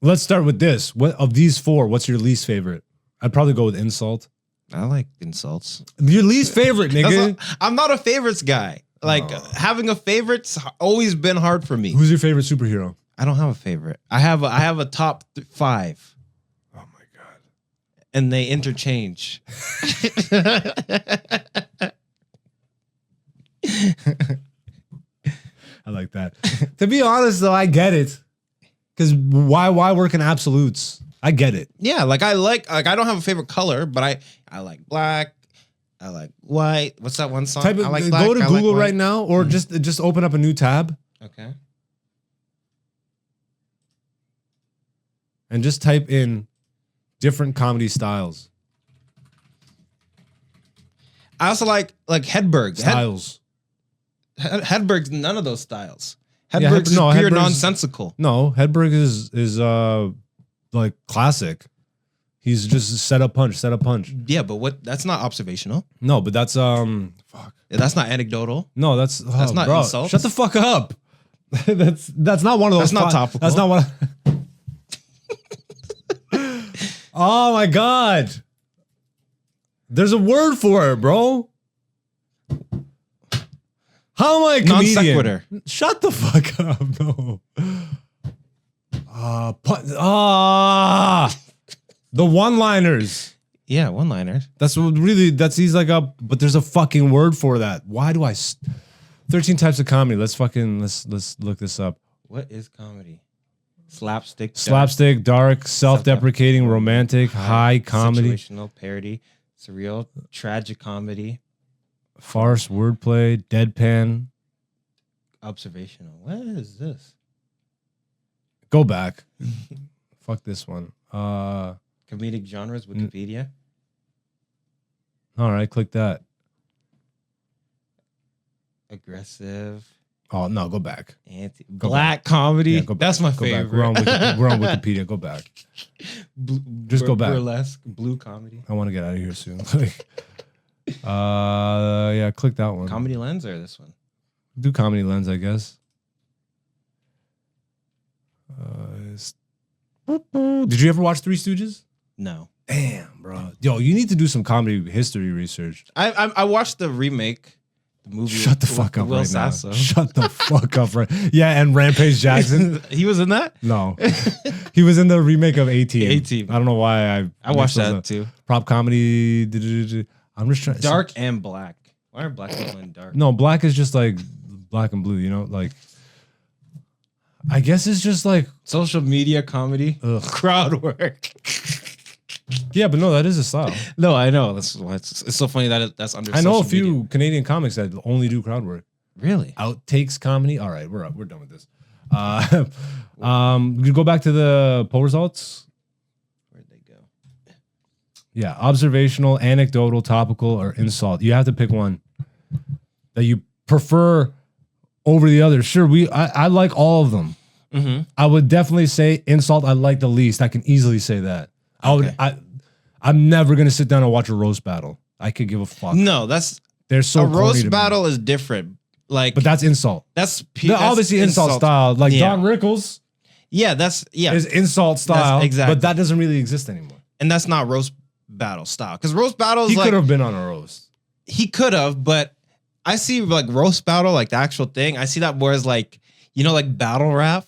Let's start with this. What of these four, what's your least favorite? I'd probably go with insult. I like insults. Your least favorite, nigga. I'm not a favorites guy. Like having a favorite's always been hard for me. Who's your favorite superhero? I don't have a favorite. I have a top 5. Oh my god. And they interchange. I like that. To be honest though, I get it. Cause why work in absolutes? I get it. Yeah, like I don't have a favorite color, but I like black. I like white. What's that one song? Type of, I like go black, to I like Google white. right now or just open up a new tab Okay. and just type in different comedy styles. I also like Hedberg. Styles. Hedberg's none of those styles. Yeah, Hedberg's is pure Hedberg's- nonsensical. No, Hedberg is like classic. He's just set up punch. Yeah, but that's not observational. No, but that's fuck. That's not anecdotal. No, that's not bro, insults. Shut the fuck up. that's not one of those. That's not topical. That's not one. Oh my god. There's a word for it, bro. How am I a comedian? Non sequitur. Shut the fuck up. No. The one-liners. Yeah, one-liners. He's like but there's a fucking word for that. Why do 13 types of comedy. Let's look this up. What is comedy? Slapstick, Dark, self-deprecating, romantic, high comedy, situational, parody, surreal, tragic comedy, farce, wordplay, deadpan. observational. What is this? Go back. Fuck this one. Comedic genres, Wikipedia. All right, click that. Aggressive, Oh no, go back. black comedy. Yeah, go back. That's my Go back. favorite. We're on Wikipedia. Go back. Just go back. Burlesque, blue comedy. I want to get out of here soon. Yeah, click that one. Comedy Lens or this one? Do Comedy Lens, I guess. Did you ever watch Three Stooges? No. Damn, bro. Yo, you need to do some comedy history research. I watched the remake, the movie. Shut the with fuck up Will right Sasso. now. Shut the fuck up right. Yeah, and Rampage Jackson. He was in that? No, he was in the remake of A-Team. A-Team. I don't know why I watched mixed those that up. too. Prop comedy. I'm just trying. Dark and black. Why are black people in dark? No, black is just like black and blue. You know, like I guess it's just like Social media comedy. ugh. Crowd work. Yeah, but no, that is a style. No, I know. That's why it's so funny that that's under. I know a social few media. Canadian comics that only do crowd work. Really? Outtakes comedy. All right, we're up. We're done with this. You go back to the poll results. Where'd they go? Yeah, observational, anecdotal, topical, or insult. You have to pick one that you prefer over the other. Sure, I like all of them. Mm-hmm. I would definitely say insult I like the least. I can easily say that. I'm never gonna sit down and watch a roast battle. I could give a fuck. No, They're so a corny to roast me. battle is different. Like, But that's insult. that's They're obviously insult style. Like Yeah. Don Rickles Yeah, that's is insult style. exactly. But that doesn't really exist anymore. and that's not roast battle style. Because roast battle is He like could have been on a roast. he could have, but I see like roast battle, like the actual thing. I see that more as like, you know, like battle rap.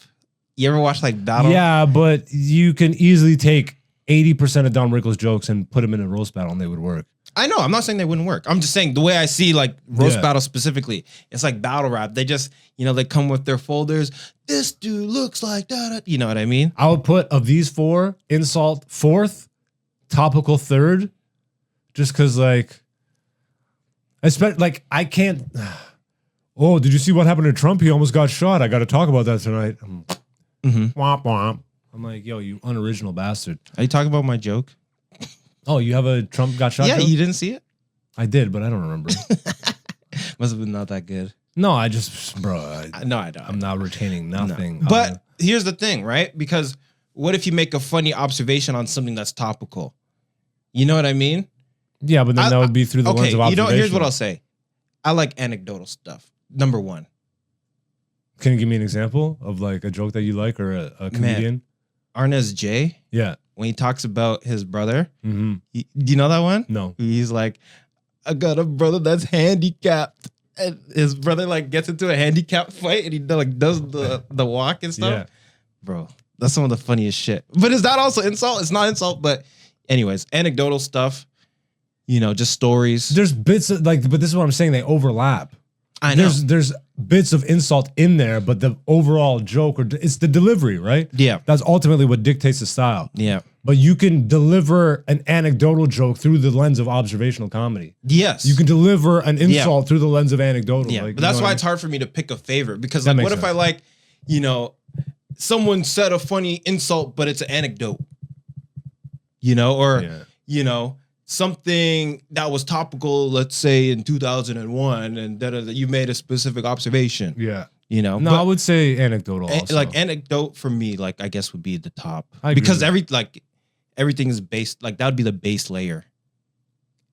You ever watch like battle? Yeah, but you can easily take 80% of Don Rickles' jokes and put them in a roast battle and they would work. I know. I'm not saying they wouldn't work. I'm just saying the way I see like roast Yeah. battle specifically, it's like battle rap. They just, you know, they come with their folders. This dude looks like that. You know what I mean? I would put of these four, insult fourth, topical third, just because like, I can't. Oh, did you see what happened to Trump? He almost got shot. I got to talk about that tonight. Womp womp. I'm like, yo, you unoriginal bastard. Are you talking about my joke? Oh, you have a Trump got shot? Yeah, joke? you didn't see it? I did, but I don't remember. Must have been not that good. No, I just, bro, No, I don't. I'm not retaining nothing. But here's the thing, right? Because what if you make a funny observation on something that's topical? You know what I mean? Yeah, but then that would be through the lens of observation. Here's what I'll say. I like anecdotal stuff. Number one. Can you give me an example of like a joke that you like or a comedian? Arnez J, Yeah. when he talks about his brother, Mm-hmm. do you know that one? No. He's like, I got a brother that's handicapped. And his brother like gets into a handicap fight and he like does the walk and stuff. Yeah. Bro, that's some of the funniest shit. But is that also insult? It's not insult, but anyways, anecdotal stuff, you know, just stories. There's bits of like, but this is what I'm saying. They overlap. I know. There's bits of insult in there, but the overall joke or it's the delivery, right? Yeah. That's ultimately what dictates the style. Yeah. But you can deliver an anecdotal joke through the lens of observational comedy. Yes. You can deliver an insult through the lens of anecdotal. Yeah. Like, But that's you know why what it's hard for me to pick a favorite because That like makes what if I sense. like, you know, someone said a funny insult, but it's an anecdote. You know, or Yeah. you know, something that was topical, let's say in 2001, and that you made a specific observation. Yeah. You know, No, But I would say anecdotal also. like anecdote for me, like I guess would be the top I agree because with everything is based like that would be the base layer.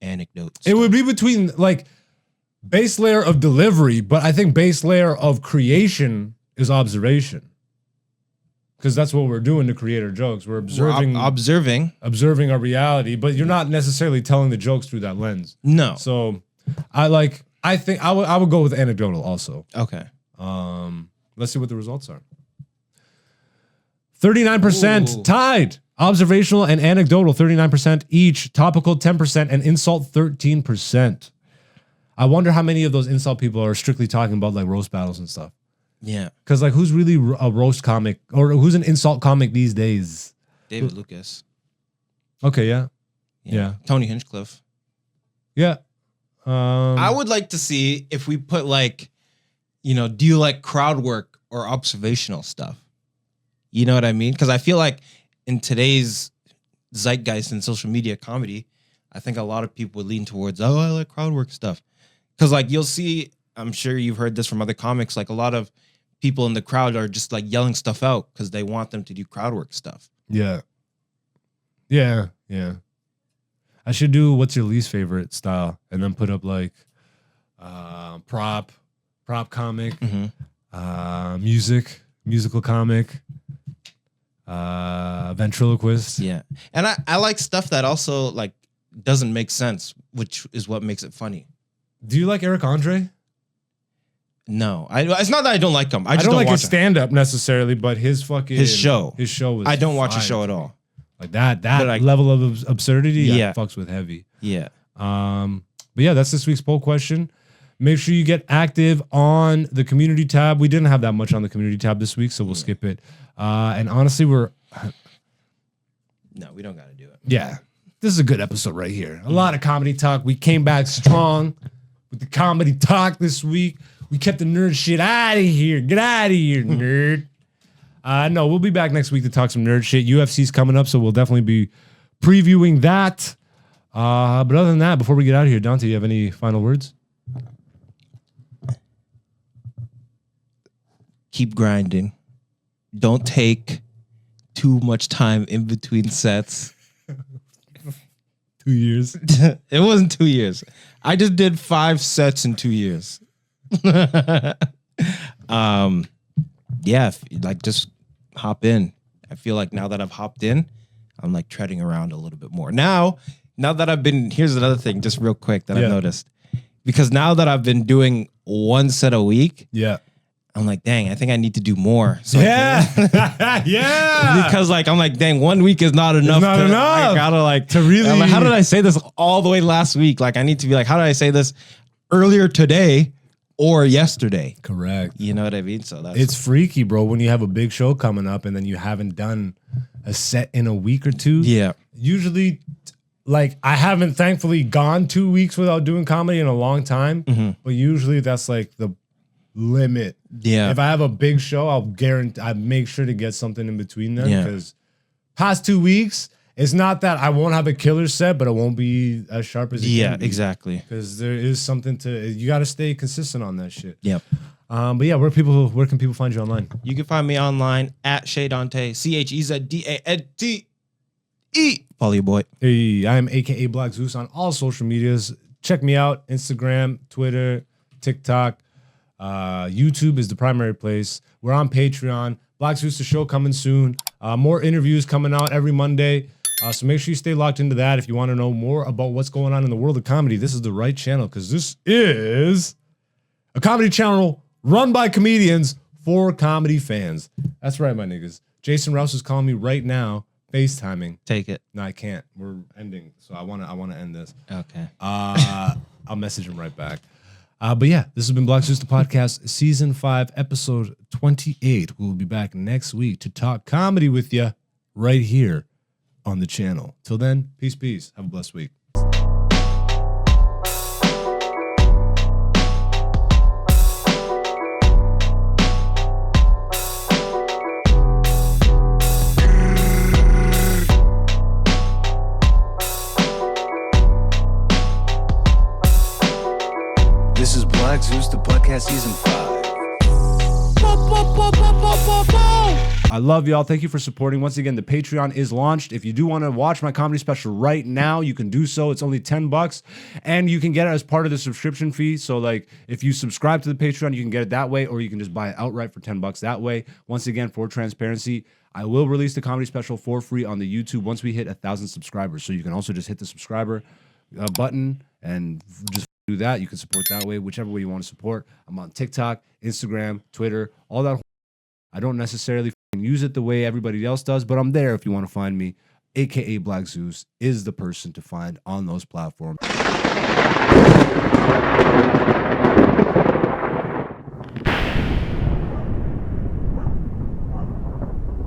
Anecdotes. It would be between like base layer of delivery, but I think base layer of creation is observation. Because that's what we're doing to create our jokes. We're observing observing. our reality, but you're not necessarily telling the jokes through that lens. No. So I think I would go with anecdotal also. Okay. Let's see what the results are. 39% Ooh. tied. Observational and anecdotal, 39% each. Topical, 10%, and insult, 13%. I wonder how many of those insult people are strictly talking about like roast battles and stuff. Yeah. Because like who's really a roast comic or who's an insult comic these days? David Lucas. Okay, yeah. Tony Hinchcliffe. Yeah. I would like to see if we put like, you know, do you like crowd work or observational stuff? You know what I mean? Because I feel like in today's zeitgeist and social media comedy, I think a lot of people would lean towards, oh, I like crowd work stuff. Because like you'll see, I'm sure you've heard this from other comics, like a lot of people in the crowd are just like yelling stuff out because they want them to do crowd work stuff. Yeah. I should do what's your least favorite style and then put up like prop comic, musical comic, ventriloquist. Yeah. And I like stuff that also like doesn't make sense, which is what makes it funny. Do you like Eric Andre? No, it's not that I don't like him. I just don't like watch his stand up necessarily, but his show was I don't watch fire his show at to me. all. Like that But level of absurdity, Yeah. fucks with heavy. Yeah. But yeah, that's this week's poll question. Make sure you get active on the community tab. We didn't have that much on the community tab this week, so we'll skip it. And honestly, No, we don't got to do it. yeah, this is a good episode right here. A lot of comedy talk. We came back strong with the comedy talk this week. We kept the nerd shit out of here. Get out of here, nerd. No, we'll be back next week to talk some nerd shit. UFC's coming up, so we'll definitely be previewing that. But other than that, before we get out of here, Dante, you have any final words? Keep grinding. Don't take too much time in between sets. 2 years. It wasn't 2 years. I just did 5 sets in 2 years. Just hop in. I feel like now that I've hopped in, I'm like treading around a little bit more. Now that I've been, here's another thing, just real quick that I've noticed. Because now that I've been doing 1 set a week, I'm like, dang, I think I need to do more. So yeah. Because I'm like, dang, 1 week is not enough. I gotta to really. I'm like, how did I say this all the way last week? Like, I need to be like, how did I say this earlier today or yesterday? Correct. You know what I mean? So it's freaky, bro, when you have a big show coming up and then you haven't done a set in a week or two. Yeah. Usually, I haven't thankfully gone 2 weeks without doing comedy in a long time, but usually that's like the limit. Yeah. If I have a big show, I make sure to get something in between them because past 2 weeks, it's not that I won't have a killer set, but it won't be as sharp as it can be. Exactly. Because there is something you got to stay consistent on that shit. Yep. But yeah, where can people find you online? You can find me online at Dante, CheZDante. Follow your boy. Hey, I am AKA Black Zeus on all social medias. Check me out: Instagram, Twitter, TikTok. YouTube is the primary place. We're on Patreon. Black Zeus, the show coming soon. More interviews coming out every Monday. So make sure you stay locked into that. If you want to know more about what's going on in the world of comedy, this is the right channel because this is a comedy channel run by comedians for comedy fans. That's right, my niggas. Jason Rouse is calling me right now, FaceTiming. Take it. No, I can't. We're ending. So I wanna end this. Okay. I'll message him right back. But yeah, this has been Black Zeus the Podcast, Season 5, Episode 28. We'll be back next week to talk comedy with you right here on the channel. Till then, peace. Have a blessed week. This is Black Zeus, the podcast, season 5. I love y'all. Thank you for supporting. Once again, the Patreon is launched. If you do want to watch my comedy special right now, you can do so. It's only $10 and you can get it as part of the subscription fee. So if you subscribe to the Patreon, you can get it that way, or you can just buy it outright for $10 that way. Once again, for transparency, I will release the comedy special for free on the YouTube once we hit 1,000 subscribers. So you can also just hit the subscriber button and just do that. You can support that way, whichever way you want to support. I'm on TikTok, Instagram, Twitter, all that. I don't necessarily use it the way everybody else does, but I'm there if you want to find me. AKA Black Zeus is the person to find on those platforms.